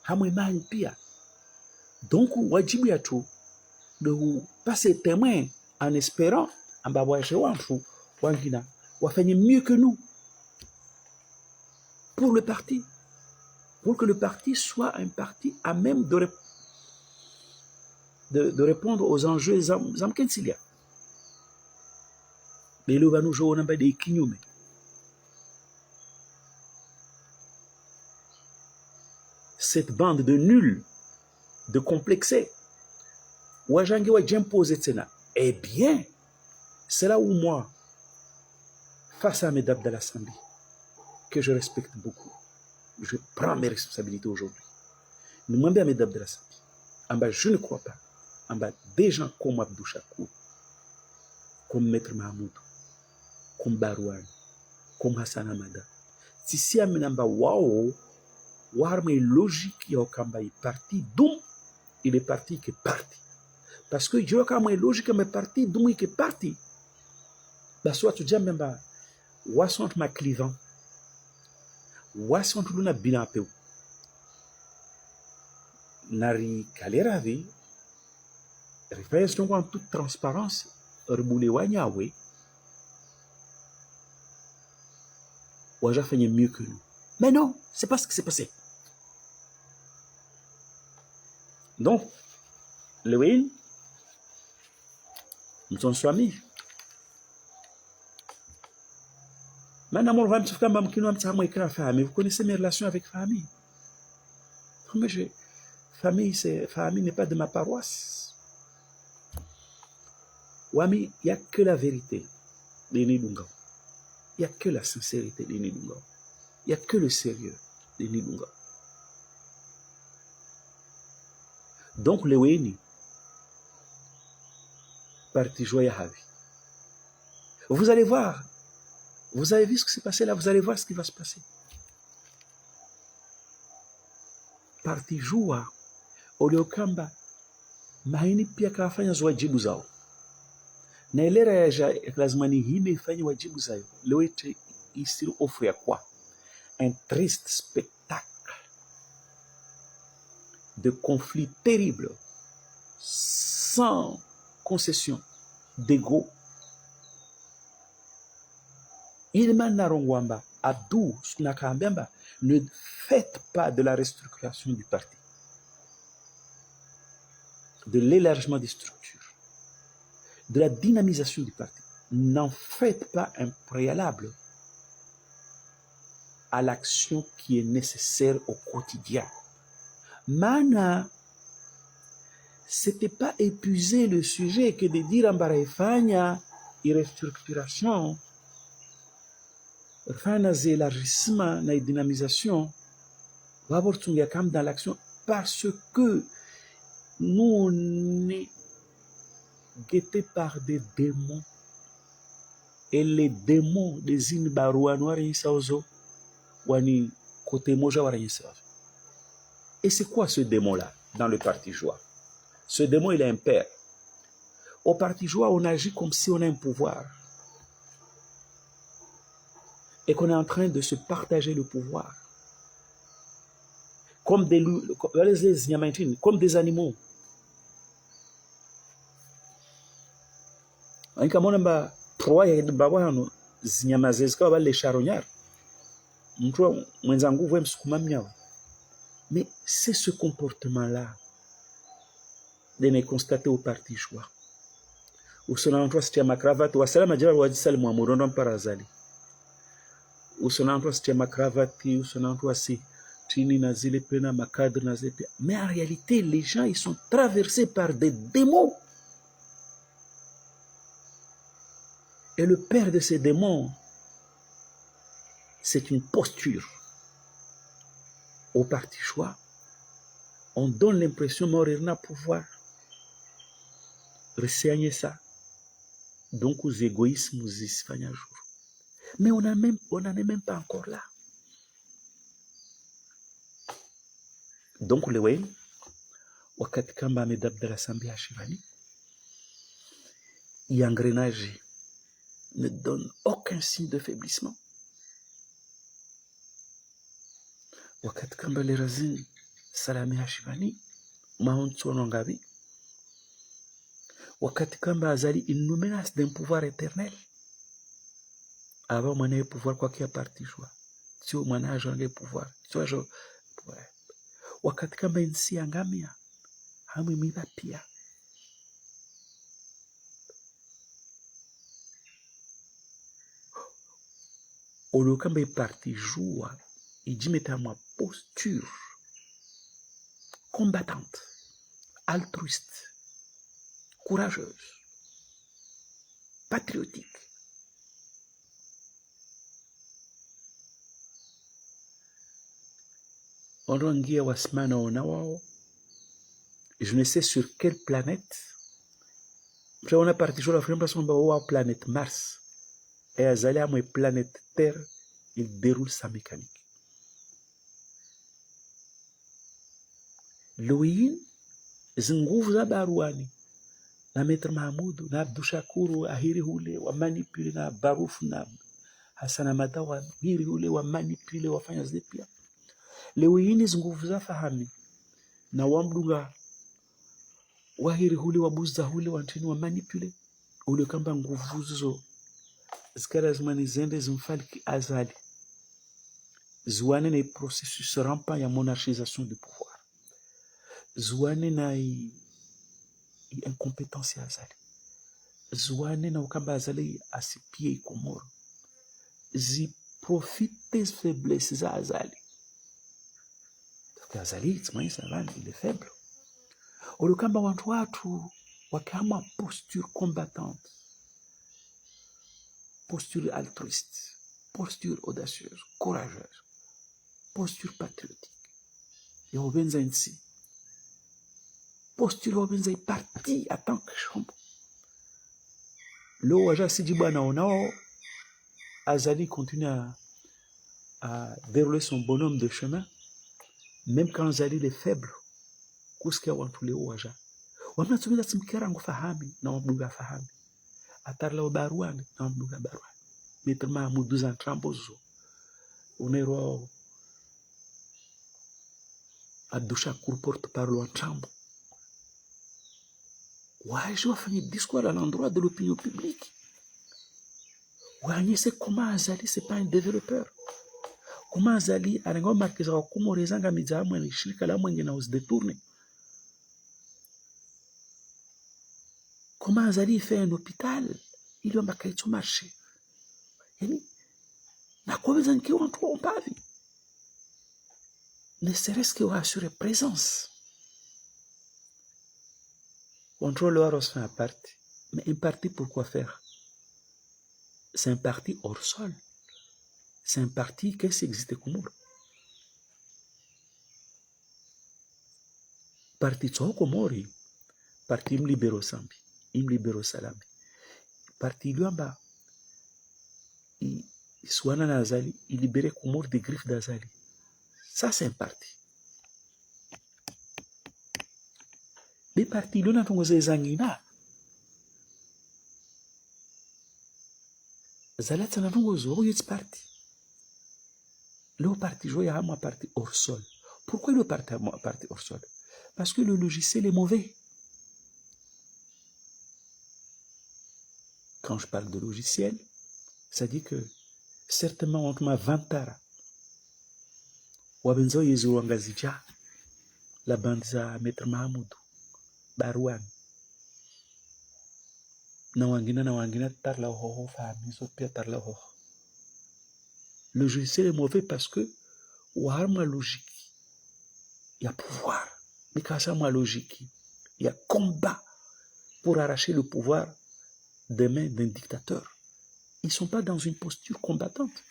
hamwe mani pia. Donc wajibu ya tu de passer témoin en espérant amba waje wantu wangina wafanye mieux que nous pour le parti, pour que le parti soit un parti à même de répondre aux enjeux zamkensilia. Mais le vanu jo namba de kinyume. Cette bande de nuls, de complexés, wajangi wa j'impose tsena. Eh bien, c'est là où moi, face à Ahmed Abdallah Sambi, que je respecte beaucoup, je prends mes responsabilités aujourd'hui. Nous m'en Ahmed Abdallah Sambi. En bas, je ne crois pas. En bas, des gens comme Abdou Chakour, comme Maître Mahamoud, comme Barouane, comme Hassan Hamada. Si si amenamba wao, warme logique ya okamba est parti, donc il est parti qui est parti. Parce que Dieu a logique mais parti, donc il est parti. Bah soit tu dis même bah, wasont ma clivant, wasont luna binapeu. Nari kaleravi, référence donc en toute transparence, reboulé wanyawe, waja fait mieux que nous. Mais non, c'est pas ce qui s'est passé. Donc, le Wayne, nous sommes amis. Maintenant, vous connaissez mes relations avec famille. Famille n'est pas de ma paroisse. Wami, il n'y a que la vérité de Nidunga. Il n'y a que la sincérité de Nidunga. Il n'y a que le sérieux de Nidunga. Donc, le Weni, parti joya havi. Vous allez voir, vous avez vu ce qui s'est passé là, vous allez voir ce qui va se passer. Parti joua, Oleokamba, mahini pia kafanya wajibu zao. Na ilera ya lazimani hime ifanye wajibu zao. Leo isi offre à quoi? Un triste spectacle de conflits terribles, sans concession, d'ego. Ilman Narongwamba, Abdou Sunakambemba, ne faites pas de la restructuration du parti, de l'élargissement des structures, de la dynamisation du parti. N'en faites pas un préalable à l'action qui est nécessaire au quotidien. Mana, c'était pas épuiser le sujet que de dire en Baraifanya, restructuration, élargissement, dynamisation, va dans l'action parce que nous on est guettés par des démons et les démons désignent Barouanoir et Saozo, Wani côté Moja Warayisa. Et c'est quoi ce démon-là dans le parti Joie? Ce démon, il est un père. Au parti joie, on agit comme si on a un pouvoir et qu'on est en train de se partager le pouvoir. Comme comme des animaux. Kama mba trois ya babano zinyama zezikawa wale charonyar. Mtu mwenzangu vwe msukuma mnyao. Mais c'est ce comportement-là de ne constater au parti joie. Usonantwa sitia makravati wasala majira wajisali mwamurondo mparazali. Usonantwa sitia makravati, usonantwa si tini na zile pena makadre na zile pena. Mais en réalité, les gens ils sont traversés par des démons. Et le père de ces démons, c'est une posture. Au parti choix, on donne l'impression mourir n'a pouvoir. Ressigner ça. Donc aux égoïsmes, aux Espagnols. Mais on n'en est même pas encore là. Donc le way, wakati kamba amedab de l'Assemblée à Chivani, y engrenage ne donne aucun signe de faiblissement. Wakati kamba le razin salami à Chivani, mahonso nongabi. Wakati kamba azali, il nous menace d'un pouvoir éternel. Avant, on a eu pouvoir quoi qu'il y a parti joie. Tu on a agent pouvoir. Tu as wakati kamba insi angamia, hamu miba pia. Au kamba parti joie, il dit mettez à ma posture combattante, altruiste, courageuse, patriotique. On rangia wasmana onawao. Je ne sais sur quelle planète. On a parti sur la planète Mars. Et azali à une planète Terre, il déroule sa mécanique. Loïn, zinguvu za baruani. Na Maître Mahmoud, na Abdou Shakuru, ahiri hule, wa manipule na Barufu na Hassan Madawa, ahiri hule, wa manipule, wafanya zipia. Loïn, zinguvu za fahami. Na wamdunga, wahiri hule, wabuza hule, wantini, wa manipule. Ule kamba nguvu zo. Zikara zimani zende zimfaliki azali. Zouane na processus rampant ya monarchisation du pouvoir. Zouane na incompétence ya azali. Zouane na ukamba azali asipie ikomoro. Zi profite faiblesse za azali. Parce que azali, tzimani savani, il est faible. Olukamba watu wakama posture combattante. Posture altruiste. Posture audacieuse, courageuse. Posture patriotique. Et on vient ainsi. Posture on vient parti à tant que chambre. L'eau a si dibana onao, Azali continue à dérouler son bonhomme de chemin, même quand Azali est faible. Kusikia watu leo waja. Wanatumia tsimkera ngufahami na wabuga fahami. Atarla wabaruani na wabuga baruani. Maître Mahmoud duzan trambozo. Unero Abdou Shakuru porte-parole en trambo. Ouais, je vais faire un discours à l'endroit de l'opinion publique. Ouais, c'est comment Azali, c'est pas un développeur. Comment Azali, a un marqué ça, comment les gens qui ont mis shirika la mwenge na os détourner. Comment Azali fait un hôpital, il y a un marqué sur marché. Na quoi besoin qu'ils ont trop pas vu. Ne serait-ce que assurer présence. Contrôle leur fait un parti. Mais un parti pour quoi faire? C'est un parti hors sol. C'est un parti qui existe comme ça. Parti Tsoko Mori. Parti Im Libero Sambi. Im Libero Salami. Parti Luamba. Souana Nazali. Il libérait Komor des griffes d'Azali. Ça, c'est un parti. Mais parti Luna Tongose Zangina. Zalata na vongozo au yet parti. Le parti joué à moi parti hors sol. Pourquoi le parti à moi parti hors sol? Parce que le logiciel est mauvais. Quand je parle de logiciel, ça dit que certainement on m'a vantara. Wabenzo yezu wangazija la bande za Maître Mahamoudou Barwan. Na wangina tarla hoho fahamizo pia tarla hoho. Le logiciel est mauvais parce que warma logique. Il y a pouvoir. Mais quand ça ma logique, il y a combat pour arracher le pouvoir des mains d'un dictateur. Ils ne sont pas dans une posture combattante.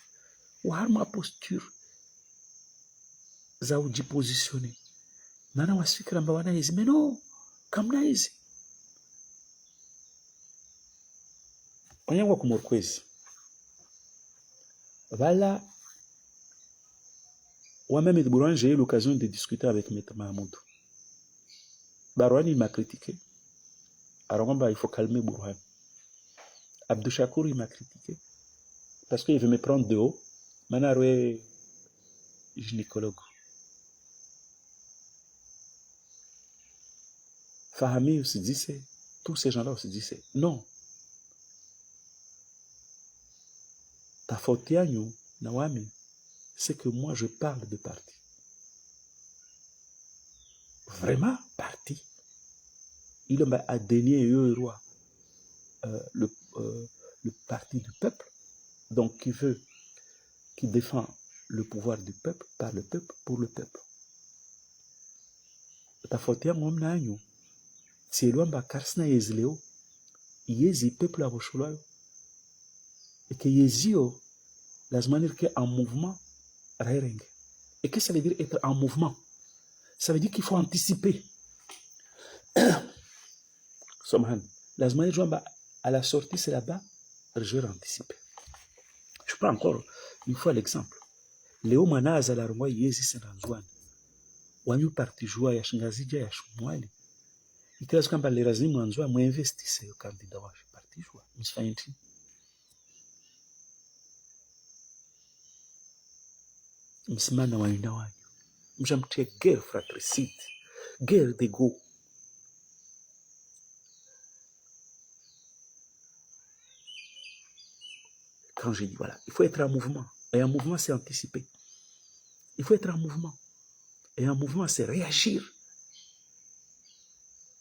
Warma posture za ujipositionner. Nana wasifikira mba wanaizi. Mais non, comme naizi. Wanyangwa kumorkwezi. Voilà. Moi-même, j'ai eu l'occasion de discuter avec Maître Mahamoudou. Barwan, il m'a critiqué. Alors, il faut calmer Bourhan. Abdou Chakour, il m'a critiqué. Parce qu'il veut me prendre de haut. Maintenant, il est gynécologue. Fahami aussi disait, tous ces gens-là aussi disaient, non. Ta faute, Nawami, c'est que moi, je parle de parti. Vraiment, parti. Il a dénié le roi, le parti du peuple, donc qui défend le pouvoir du peuple, par le peuple, pour le peuple. Ta faute, c'est l'homme karsna yezleo, yezi peuple à Rocholoyo, et que yezio, la manière qui est en mouvement, et qu'est-ce que ça veut dire être en mouvement? Ça veut dire qu'il faut anticiper. La manière à la sortie, c'est là-bas, je vais anticiper. Je prends encore une fois l'exemple. Léo Mana Azalarwa Yezi Senanzwan. Wanyu parti joie ya Shingazija ya Shumwali. Ikiwa kwamba lazima mwanzo muinvestise yo candidat wa parti joie. Msifanye nini? Msimana wa ina wanyu. Mjamtie guerre fratricide, guerre d'ego. Quand je dis voilà, il faut être en mouvement. Et un mouvement, c'est anticiper. Il faut être en mouvement. Et un mouvement, c'est réagir.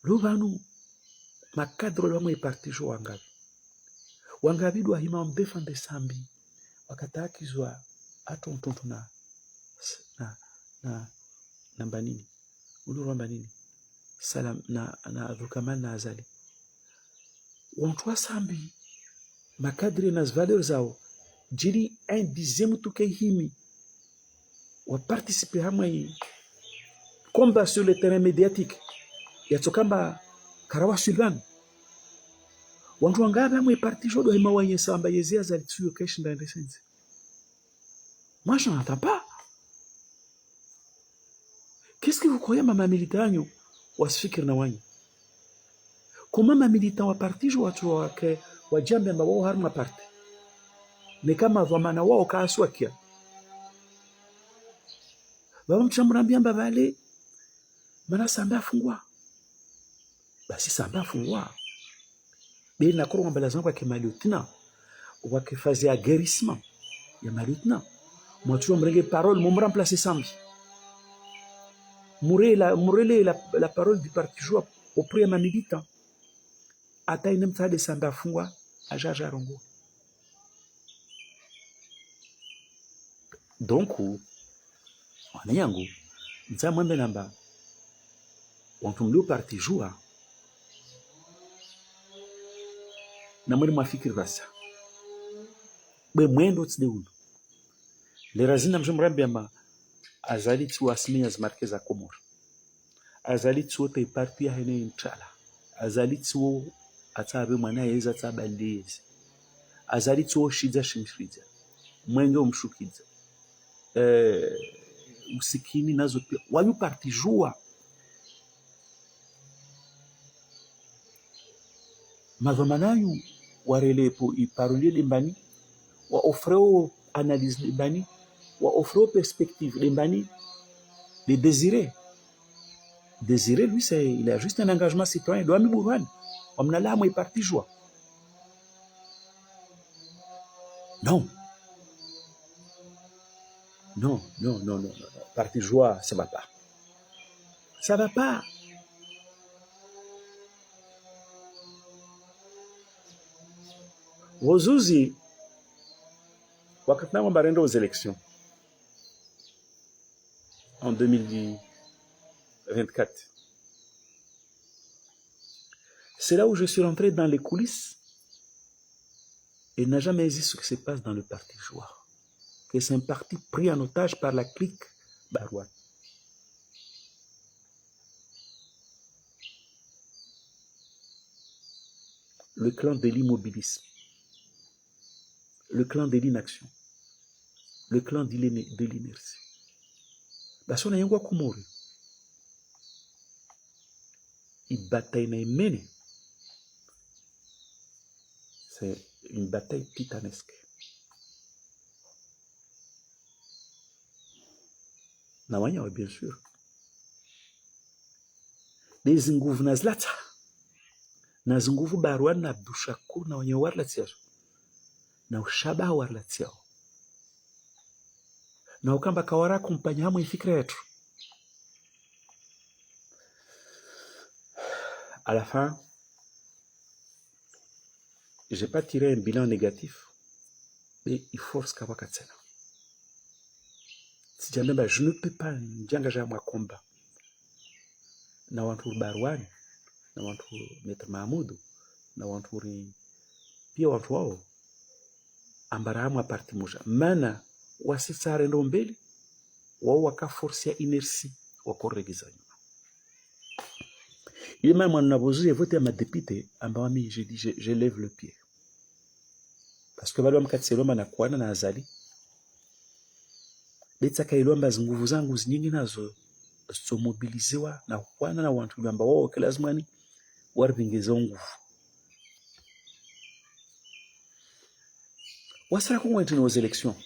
L'Ovanu, ma cadre l'homme est parti jouer Wangabi. Wangabi doit hima défendre Sambi. Wakataki zwa atontonto na banini. Ulu banini. Salam na Avukaman na Azali. Wantwa Sambi. Ma cadre nas valeurs zao. Jiri un dixième tuke himi. Wa participer hama combat sur le terrain médiatique. Yatokamba Karawa Sulban. Wantu wangapi amwe parti jodo hima wanye samba yezia za litsuyo keshi ndande sense. Moi je n'entends pas. Qu'est-ce que vous croyez ma militanyo wasifikir na wanye? Comment ma militant wa parti jo watu wake wajambe mba wao harma parti. Ni kama dhamana wao kaaswakia. Baba mchamrambia mba vale mana samba fungwa. Basi samba fungwa. Mais na koro mbala zangu kwa malieutenant wakifazia guérissement ya malieutenant. Moi tu mrenge parole mon remplacer Sambi. Mourele la parole du parti joie auprès de ma militant. Ata inemta de samba fungwa ajaja rongo. Donc wanyangu nzamwembe namba wantumlio parti joie na mwili mwafikiri basa be mwendo tside uno le razina mjomrambia ma azali tu asmi az marqueza Comore azali tu te parti ya hene inchala azali tu atabe mwana yeza tabandezi azali tu shidza shimshidza mwenge umshukidza usikini nazo pia wayu parti joa madhamanayu warelepo iparulie limbani wa offre analyse de bani, wa offre perspective de bani, de désirer. Désirer, lui, il a juste un engagement citoyen. Il doit me bourouane. On a là, moi, il parti joie. Non. Non. Parti joie, ça va pas. Ça va pas. Wazuzi, wakati na barenda aux élections en 2024. C'est là où je suis rentré dans les coulisses et n'a jamais dit ce qui se passe dans le parti Joie. Que c'est un parti pris en otage par la clique Barouane. Le clan de l'immobilisme, le clan de l'inaction, le clan de l'inertie. Basona yengwa kumori. Il bataille na imene. C'est une bataille titanesque. Na wanya bien sûr. Des nguvu na zlata. Na nguvu Barouane na Abdushakur na wenye warla tsiao. Na ushaba warla tsiao. Na ukamba kawara kumpanya hamu ifikra yetu. À la fin, je n'ai pas tiré un bilan négatif, mais il force Kawakatsena. Si jamais je ne peux pas m'engager à mon combat, na wantu Barouane, na wantu Maître Mahamudu, na wantu pia watu wao ambarahamu a parti moja. Mana wasisare ndo mbele, wao wakaforcia inertie wakoregeza nyuma. Il m'a voté voté à ma députée, j'ai dit je lève le pied. Parce que bado mkatseloma na kuana na azali. Betaka ilomba nguvu zangu nyingi nazo so mobilizewa na kuana na watu ambao wao lazima ni warvingeza nguvu. Wasara ko ngwenti aux élections.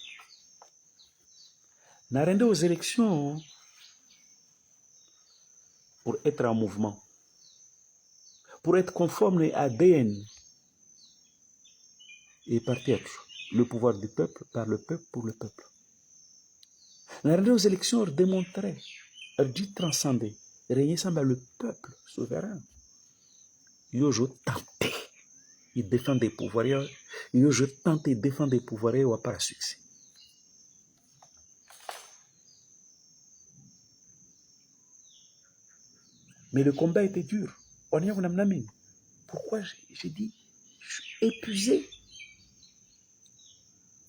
Na rende aux élections pour être en mouvement. Pour être conforme à ADN et partir le pouvoir du peuple par le peuple pour le peuple. L'arrivée aux élections démontrait, dit transcender, régner semble le peuple souverain. Yo tenté, il défend des pouvoirs, yo tenté de défendre des pouvoirs et pas de succès. Mais le combat était dur. On y a un. Pourquoi j'ai dit, je suis épuisé.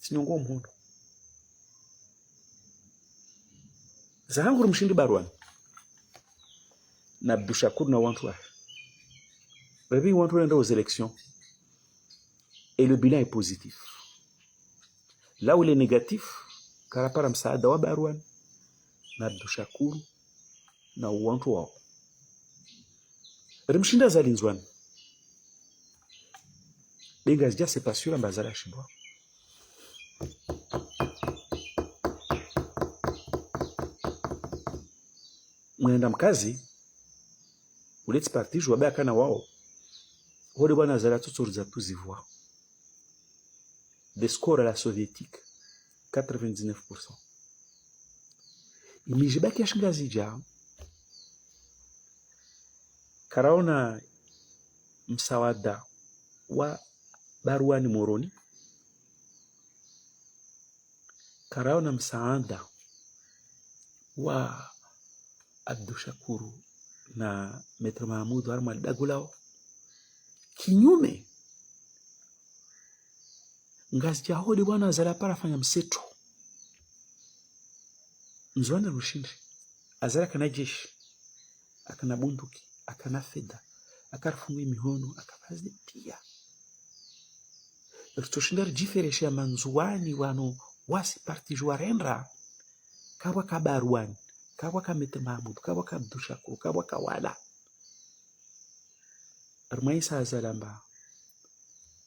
Sinon, on monde. Zahangu mshindi Barouane. Na Abdushakur na wantu wa. Baby wantu wenda aux élections. Et le bilan est positif. Là où il est négatif, karapara msaada wa Barouane na Abdushakur na wantu wao. Rimshinda zalinzwana. Benga zija c'est pas sûr ambazala shibwa. Mwenda mkazi uleti parti jwa baka na wao. Hode bwana zala tutsuriza tuzivoa. Des scores à la soviétique 99%. Imijibaki yashingazi ja karaona msawada wa Barouane Moroni, karaona msaada wa Abdushakur na Maître Mahamudu Arma Dagulao. Kinyume ngazi ya hodi bwana zala parafanya mseto mzwana rushindi azala kana jeshi akana bunduki akana fedha akarfunga mihono akabazi pia tutoshinda diferencia manzuani wano wasi parti juarendra kawa kabaruani kawa ka Maître Mahamudu kawa ka Abdushakur kawa kawala Armaïsa Azalamba,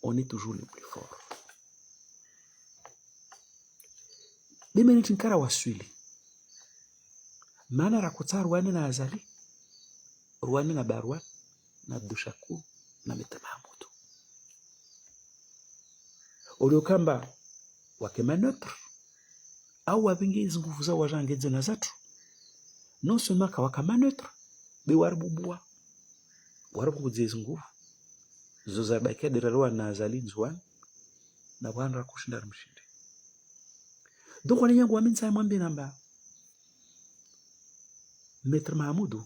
on est toujours le plus fort. Bime nitinkara waswili. Maana rakota Rwani na Azali. Rwani na Barwan. Na Abdushakur. Na Maître Mahamoudou. Oliokamba wakema neutre. Au wabingi hizi nguvu za wajangezo na zatu. Non seulement wakama neutre. Be waribubua. Waribubuzi hizi nguvu. Zozabakia dirarwa na Azali Nzuan. Na wana kushinda mshindi. Donc wale yangu wamin sa mwambi namba. Maître Mahamoudou,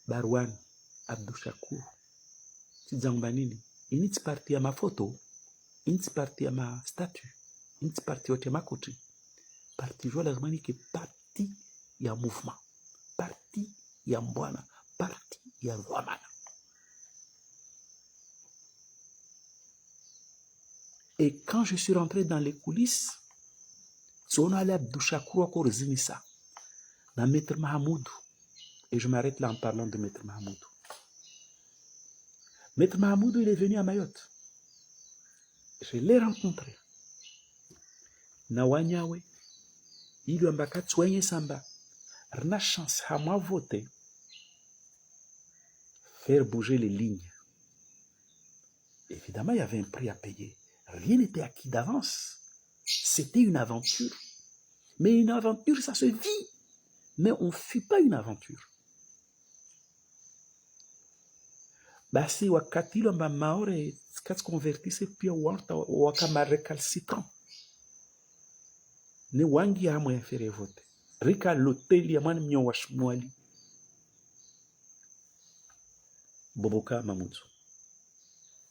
Barwan, Abdushakur, Tizangba nini, initi parti ya mafoto, initi parti ya ma statue, initi parti yote ya makoti, parti joa lazima ke parti ya mouvement, parti ya mbwana, parti ya rwamana. Et quand je suis rentré dans les coulisses, on allait Abdushakur encore zinisa. Na Maître Mahamoudou, et je m'arrête là en parlant de Maître Mahamoudou. Maître Mahamoudou, il est venu à Mayotte. Je l'ai rencontré. Na wanyawe, il a mbaka tsoyenye samba. Rna chance à moi voter. Faire bouger les lignes. Évidemment, il y avait un prix à payer. Rien n'était acquis d'avance. C'était une aventure. Mais une aventure, ça se vit. Mais on ne fit pas une aventure. Basi wakati lomba maore kati convertisse pia wakama recalcitrant. Ne wangi ya mwe fere vote. Rika l'hôtel ya mwana mnyo washmwali. Boboka Mamoudou.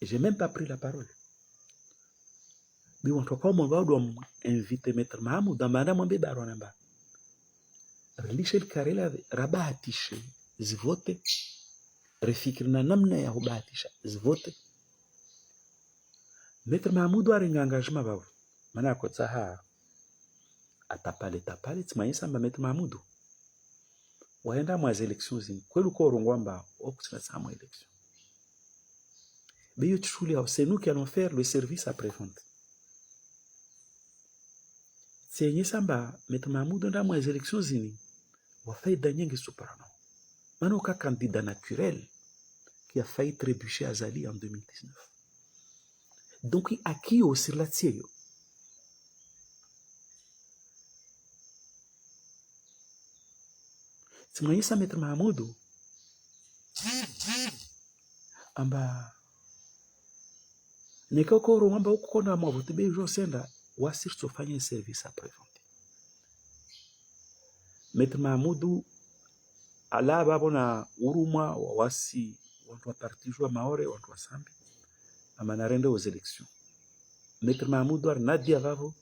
Et j'ai même pas pris la parole. Mais on doit comme inviter Maître Mahamoudou dans madame Mbé Baronamba. Rilishe karela rabahatishe zivote refikiri na namna ya hubahatisha zivote. Maître Mahamoudou arenga engagement bavu mana akotsa ha atapale tsimayisa mba Maître Mahamoudou waenda mwa élections zini kwelu ko rongwamba okutsina sa mwa élection. Mais c'est nous qui allons faire le service après-vente. C'est samba Maître Mahamoudou nda mwa élections zini wa faida nyingi soprano. Mano ka candidat naturel qui a failli trébucher à Azali en 2019. Donc il a acquis aussi la tienne. C'est moi ça Maître Mahamoudou. Amba nekoko amba ukona mavuti be jo senda wasir sofanya service après-vente. Maître Mahamoudou ala babona uruma wasi watu wa parti joa maore watu wa sambi amanarende aux élections. Maître Mahamoudou arnadia vavo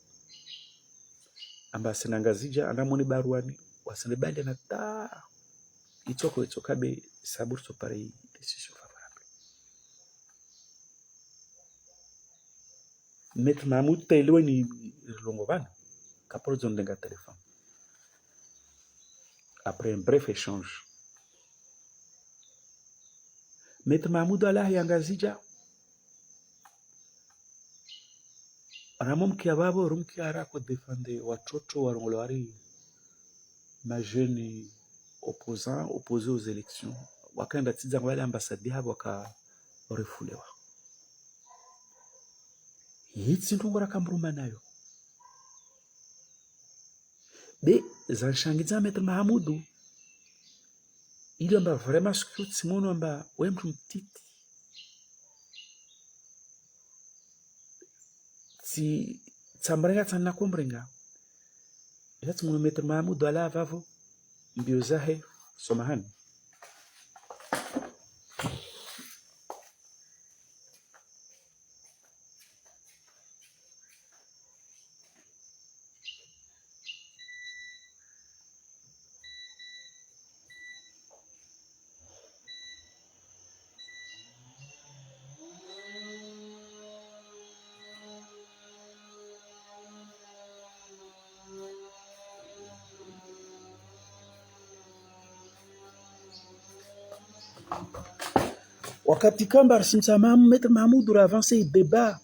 amba senangazija andamoni Barwani wasenebali na ta itsokabe sabur so pareil décision favorable. Maître Mahamoudou tailwe ni longobana kaporo zondenga téléphone. Après un bref échange, Maître Mahamoudou Allah yangazija anamom kiababo rumki arako défendre watoto warongolwari ma jeune opposés aux élections wakaenda tiza wale ambassadeur habo waka refulewa yitsi ndongora kambruma nayo be zanshangiza Maître Mahamoudou il amba vraiment scrute simono amba wemtu mtiti si tsambarenga tsana kombrenga yatsi mono Maître Mahamoudou ala vavo mbio zahe somahani. Wakati kamba simsamamu Maître Mahamoudou a avancé le débat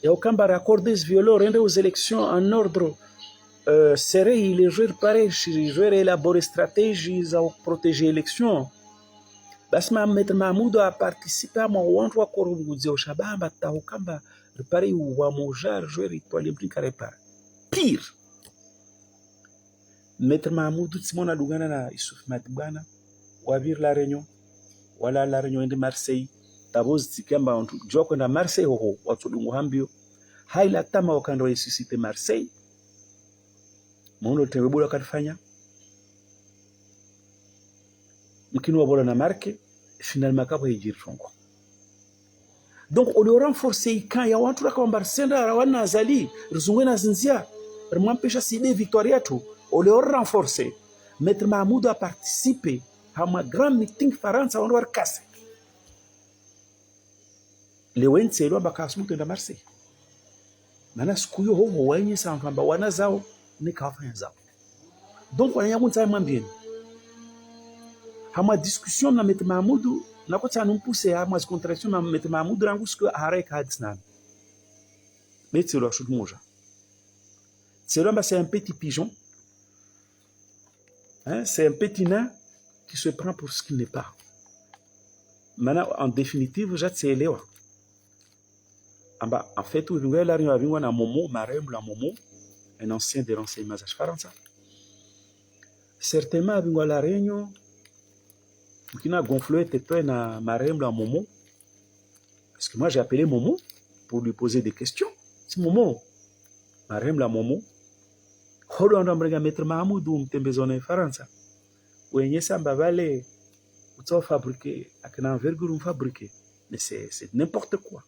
et au kamba accordé ce violon rendre aux élections en ordre serait les joueurs pareils, les joueurs élaborer stratégies za protéger l'élection. Basi Maître Mahmoud a participé à mwantu wa korunguzia ushabamba tahukamba ripari wa moja joueur itwali mplika repara. Pire. Maître Mahmoud Simona dugana na Issouf Matibwana wavir la Réunion wala la Réunion de Marseille tabozi tikamba ontu jua kwenda Marseille hoho watu dungu hambio haila tama wakando resusciter Marseille mwono tebula kalifanya mkino wabola na marque finalement kapo hijir fongo. Donc on le renforcer quand ya watu la kwamba senda rawana azali rizungwe na zinzia rimwampesha side victoria tu on le renforcer. Maître Mahmoud a participé à ma grand meeting Faransa on war kase le wense elo bakasmu tenda Marseille mana siku hiyo hoho wenye sana kwamba wana zao ni kafanya zao. Donc wanyangunza mwambieni hama discussion na Maître Mahmoud na kota numpuse hama contradiction na Maître Mahmoud rangu siku hareka hadisnan Maître lo chute moja c'est un petit pigeon, hein, c'est un petit nain qui se prend pour ce qu'il n'est pas. Maintenant, en définitive, j'ai lewa. En fait, il y a un Momo, Maremble à Momo, un ancien des renseignements à Faransa. Certainement, il y a la réunion qui a gonflé et na Maremble à Momo. Parce que moi, j'ai appelé Momo pour lui poser des questions. C'est Momo, Maremble à Momo. Hodo ndo mrenga Maître Mahmoud mtembezone Faransa. Wenye samba vale utso fabriquer akana envergure fabriquer. Mais c'est n'importe quoi.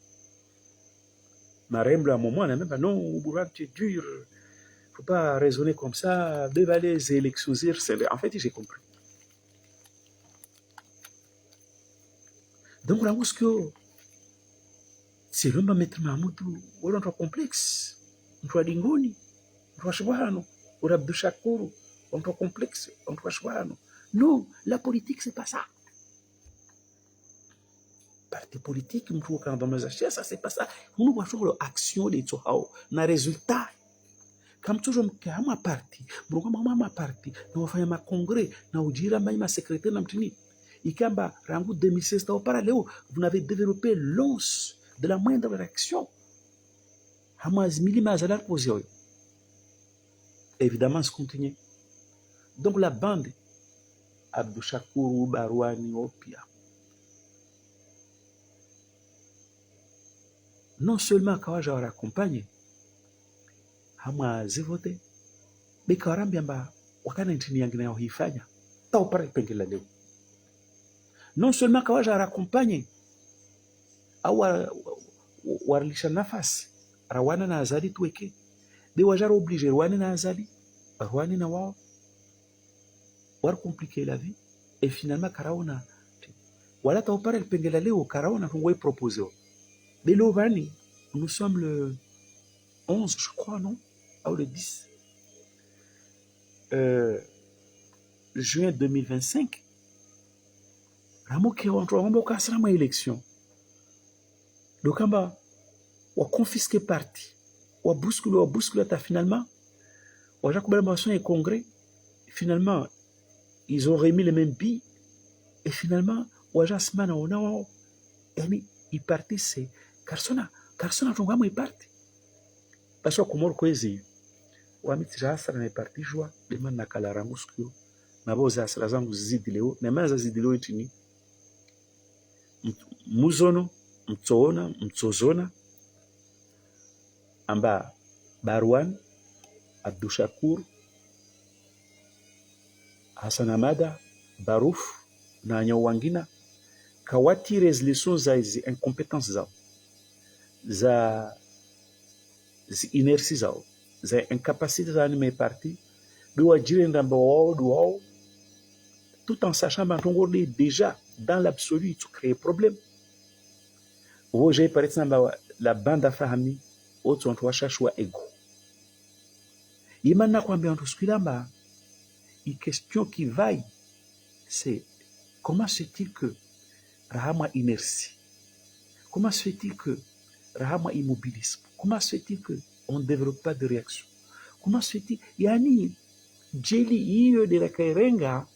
Maremble à un moment, on a même non, Bourad, tu es dur. Faut pas raisonner comme ça. Dévaler, c'est l'exoser. En fait, j'ai compris. Donc, on a vu que c'est l'homme Maître Mahmoud ou l'autre complexe. On doit dingoni. On Abdou Chakour, on doit complexe, on doit choisir. Non, la politique, c'est pas ça. Parti politique, il faut quand on ça, c'est pas ça. On doit faire l'action de tout ça, na résultat. Comme toujours, ma parti, ma parti, nous faisons ma congrès, nous disons ma secrétaire namtini. Ikamba, rango 2016, au parallèle, vous avez développé l'os de la moindre réaction. Hamas milima zalar posé. Évidemment, se continue. Donc la bande, Abdou Chakour, Barouani, Opia, non seulement quand je accompagné, Hama zivote, mais quand Rambiamba, Wakana Ntiniangina Hifanya, Tau Pare Pengela Leo. Non seulement quand je accompagné, Awa Warlisha Nafas, Rawana na Azali Tweke, mais Wajara obligé, Rwani na Azali, Rwani na Wao, War compliquer la vie, et finalement, Karaona, voilà Tau Pare Pengela Leo, Karaona, on proposé. Mais l'Ovani, nous sommes le 11, je crois, non? Ou le 10 juin 2025. Ramo qui rentre, Ramo casse la élection. Donc, on confisque parti, on bouscule, finalement, on a collaboration et congrès. Finalement, ils ont remis les mêmes billes. Et finalement, on a semaine, on a, ils partent, c'est Karsona, Tongamo est parti. Parce que comme on le wamitira asara na parti joie dema na kala muskio na boza asara zangu zidi leo na maza zidi leo tini muzono mtsozona amba Barwan Abdou Chakour Hassan Amada Barouf na Nyawangina kawati resolution za incompetence za inertie zao za incapacité de mes partis, tout en sachant que déjà dans l'absolu, tu crées problème. J'ai par exemple la bande à famille, autre on doit chercher ego. Il m'a dit que une question qui vaille, c'est comment se fait-il que Rahama inertie? Comment se fait-il que Rahama immobilisme? Comment se fait-il que on ne développe pas de réaction? Comment se fait-il? Yani, jeli hiyo de la kairenga,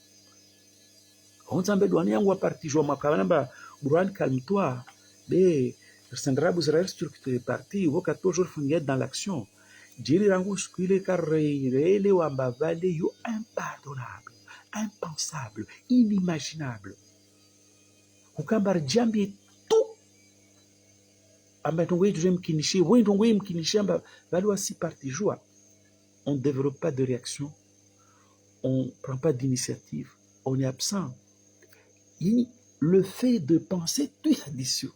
onzambe douane yangu wa parti jwa makalamba, Bourhan calme-toi, mais Sandrabu Israël structuré parti, voka toujours finir dans l'action. Jeli rangu skule karreile wamba vale yo impardonnable, impensable, inimaginable. Kukambar jambi tout amba tongwe tuje mkinishi, oui tongwe mkinishi amba vale wasi parti jwa. On ne développe pas de réaction, on ne prend pas d'initiative, on est absent. Le fait de penser, tu es addition.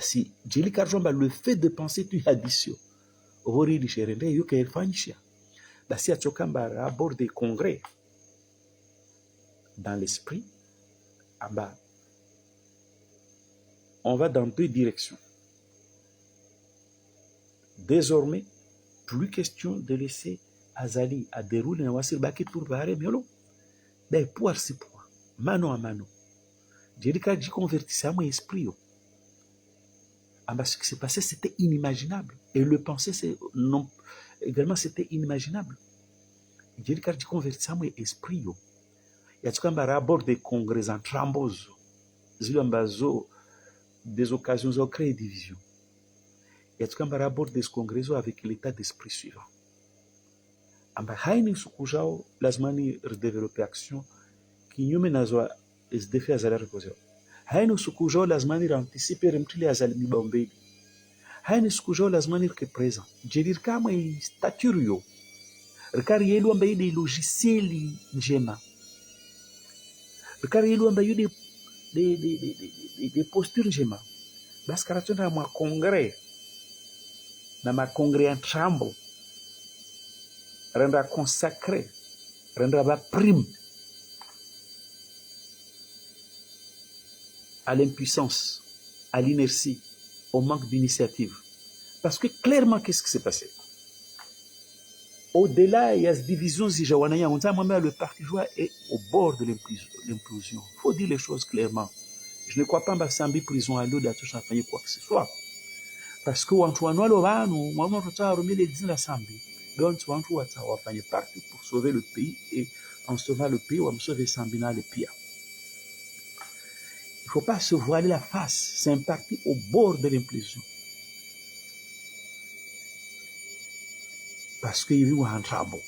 Si Jeli Karjomba, le fait de penser, tu es addition. Hori di sherende yuke elfanishia. Si Atchokamba aborde des congrès dans l'esprit, on va dans deux directions. Désormais, plus question de laisser Azali à dérouler na wasir baki pour bare miolo. Pouvoir c'est pouvoir, mano à mano. Jeli Karji convertissait à mon esprit. Ce qui s'est passé, c'était inimaginable. Et le penser, non, également, c'était inimaginable. Jeli Karji convertissait à mon esprit. Il y a tout un rapport des congrès en trambozo. Des occasions de créer des divisions. Il y a tout un rapport des congrès avec l'état d'esprit suivant. Haini sukujao lazimani redévelopper action kinyume nazo SDF azala reposer. Haini sukujao lazimani anticiper mtili azali mibombeli. Haini sukujao lazimani ke présent. Jedir kama stature yo. Rikari yelu ambaye des logiciels njema. Rikari yelu ambaye des postures njema. Bas karatona ma congrès na ma congrès en trambo. Rendre consacré, rendre prime à l'impuissance, à l'inertie, au manque d'initiative. Parce que clairement, qu'est-ce qui s'est passé? Au-delà, il y a cette division, le parti joie est au bord de l'implosion. Il faut dire les choses clairement. Je ne crois pas que Sambi prison à l'eau d'Atouche à faire quoi que ce soit. Parce que Antoine Lovano, moi, je remis les 10 la Sambi. Donc, tu vas faire partie pour sauver le pays et en sauvant le pays, on va sauver Sambina le pire. Il ne faut pas se voiler la face. C'est un parti au bord de l'implosion. Parce qu'il y a eu un travail.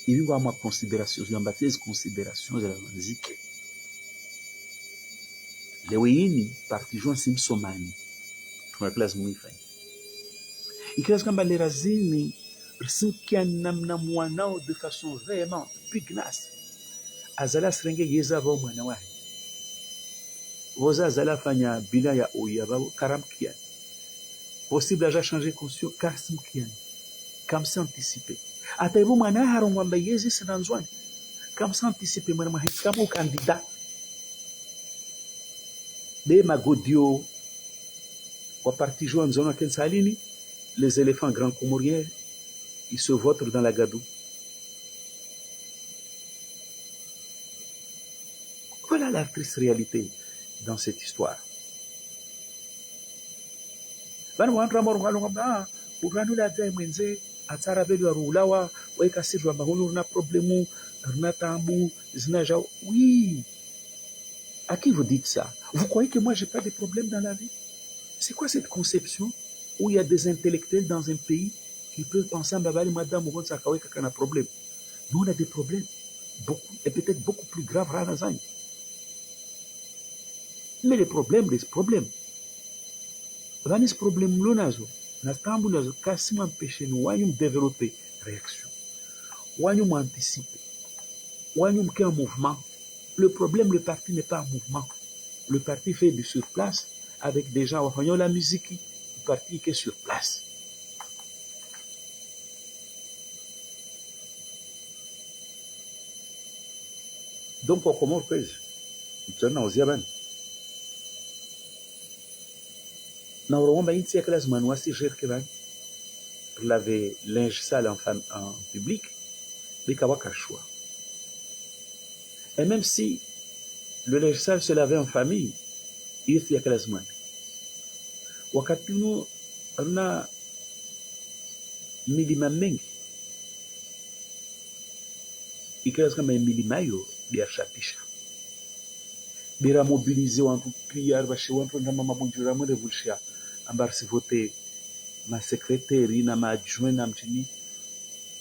Il y a eu une considération, une baptise considération de la musique. Les Weyini, partisans Simsomani, je me place muy fin. Il crée comme les razini. Qui de façon vraiment pugnace. Azala srenge yeza va mwana wahi. Voza azala fanya bila ya oyabao karam kian. Possible aja changer conscience kasim kian. Comme ça anticipé. Ataibu mwana harongwamba yezi sinanzwani. Comme ça anticipé mwana mahisi kama candidat. De magodio wa parti joan zona ken salini les éléphants grands comoriens. Ils se vautrent dans la gadoue. Voilà la triste réalité dans cette histoire. Oui. À qui vous dites ça? Vous croyez que moi, j'ai pas de problème dans la vie? C'est quoi cette conception où il y a des intellectuels dans un pays qui peuvent penser à madame ou ça a un problème. Nous, on a des problèmes, beaucoup, et peut-être beaucoup plus graves. Mais les problèmes, ce problème, l'onazo, n'astambunazo, quasiment empêcher nous, de développer réaction, nous anticiper, nous qui en mouvement. Le problème, le parti n'est pas en mouvement. Le parti fait du surplace avec des gens, la musique, le parti qui est sur place. Donc, au Comore, je suis Nauromba inti ya classe manwasi jerkevan pour laver linge sale en public, bikawaka choix. Et même si le linge sale se lavait en famille, il y a classe man. Wakati nous na milima mengi ikiwa kama milima hiyo biarshapisha bira mobiliser wantu pia bashi wantu ndama mabunjura mwende vulshia ambar si voter ma secrétaire na ma adjoint na mtini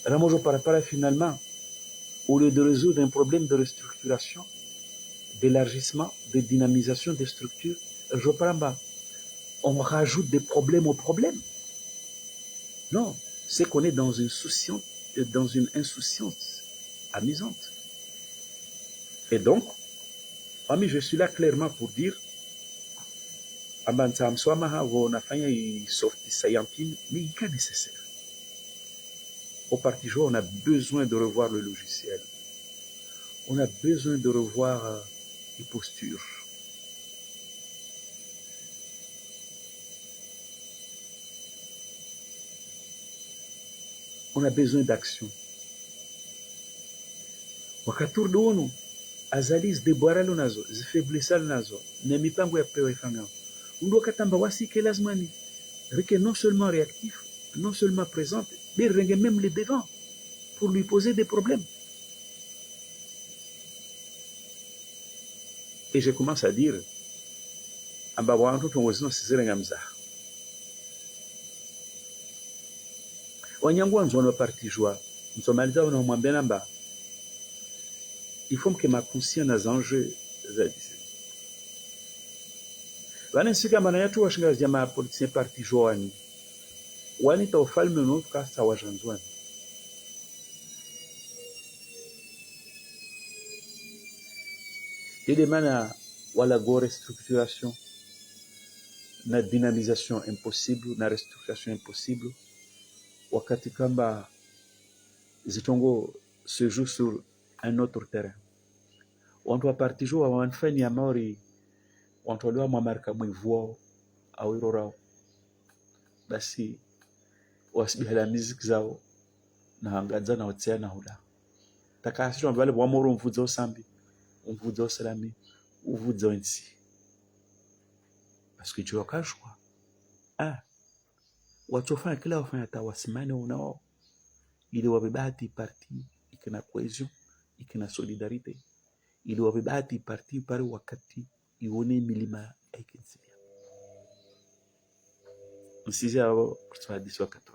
ramojo para finalement au lieu de résoudre un problème de restructuration, d'élargissement, de dynamisation des structures, je parle, on rajoute des problèmes aux problèmes. Non, c'est qu'on est dans une insouciance amusante. Et donc, ami, je suis là clairement pour dire, mais il est nécessaire. Au parti jour, on a besoin de revoir le logiciel. On a besoin de revoir les postures. On a besoin d'action. Wakati dono azalis deboralo nazo, zifaiblissalo nazo, na mipango ya pewa ifanga. Undo katamba wasike lazimani reke non seulement réactif, non seulement présente, mais renge même les devants pour lui poser des problèmes. Et je commence à dire, amba wantu tongozino sizirenga mzaha. Wanyangu wanzwana parti joie, msomaliza wanamwambia namba, il faut que ma conscience des enjeux zadisi. Wana nsika mana yatu washinga jamaa politicien parti joani. Wani ta ufalme no kasa wajanzwani. Il demande wala go restructuration na dynamisation impossible na restructuration impossible wakati kamba zitongo se joue sur un autre terrain. Wantu wa parti joa wanfani ya maori wantolewa mwamarika mwivuo au irorao basi wasibihala miziki zao na hangadza na otsea na huda takasishwa mbale bwamoro mvudzo sambi mvudzo salami uvudzo nsi parce que tu wakashwa watofanya kila wafanya tawasimane unao ili wabebati parti ikina cohesion ikina solidarité ili wabebati parti pale wakati ione milima aikinsilia msije hao kwa disi wakati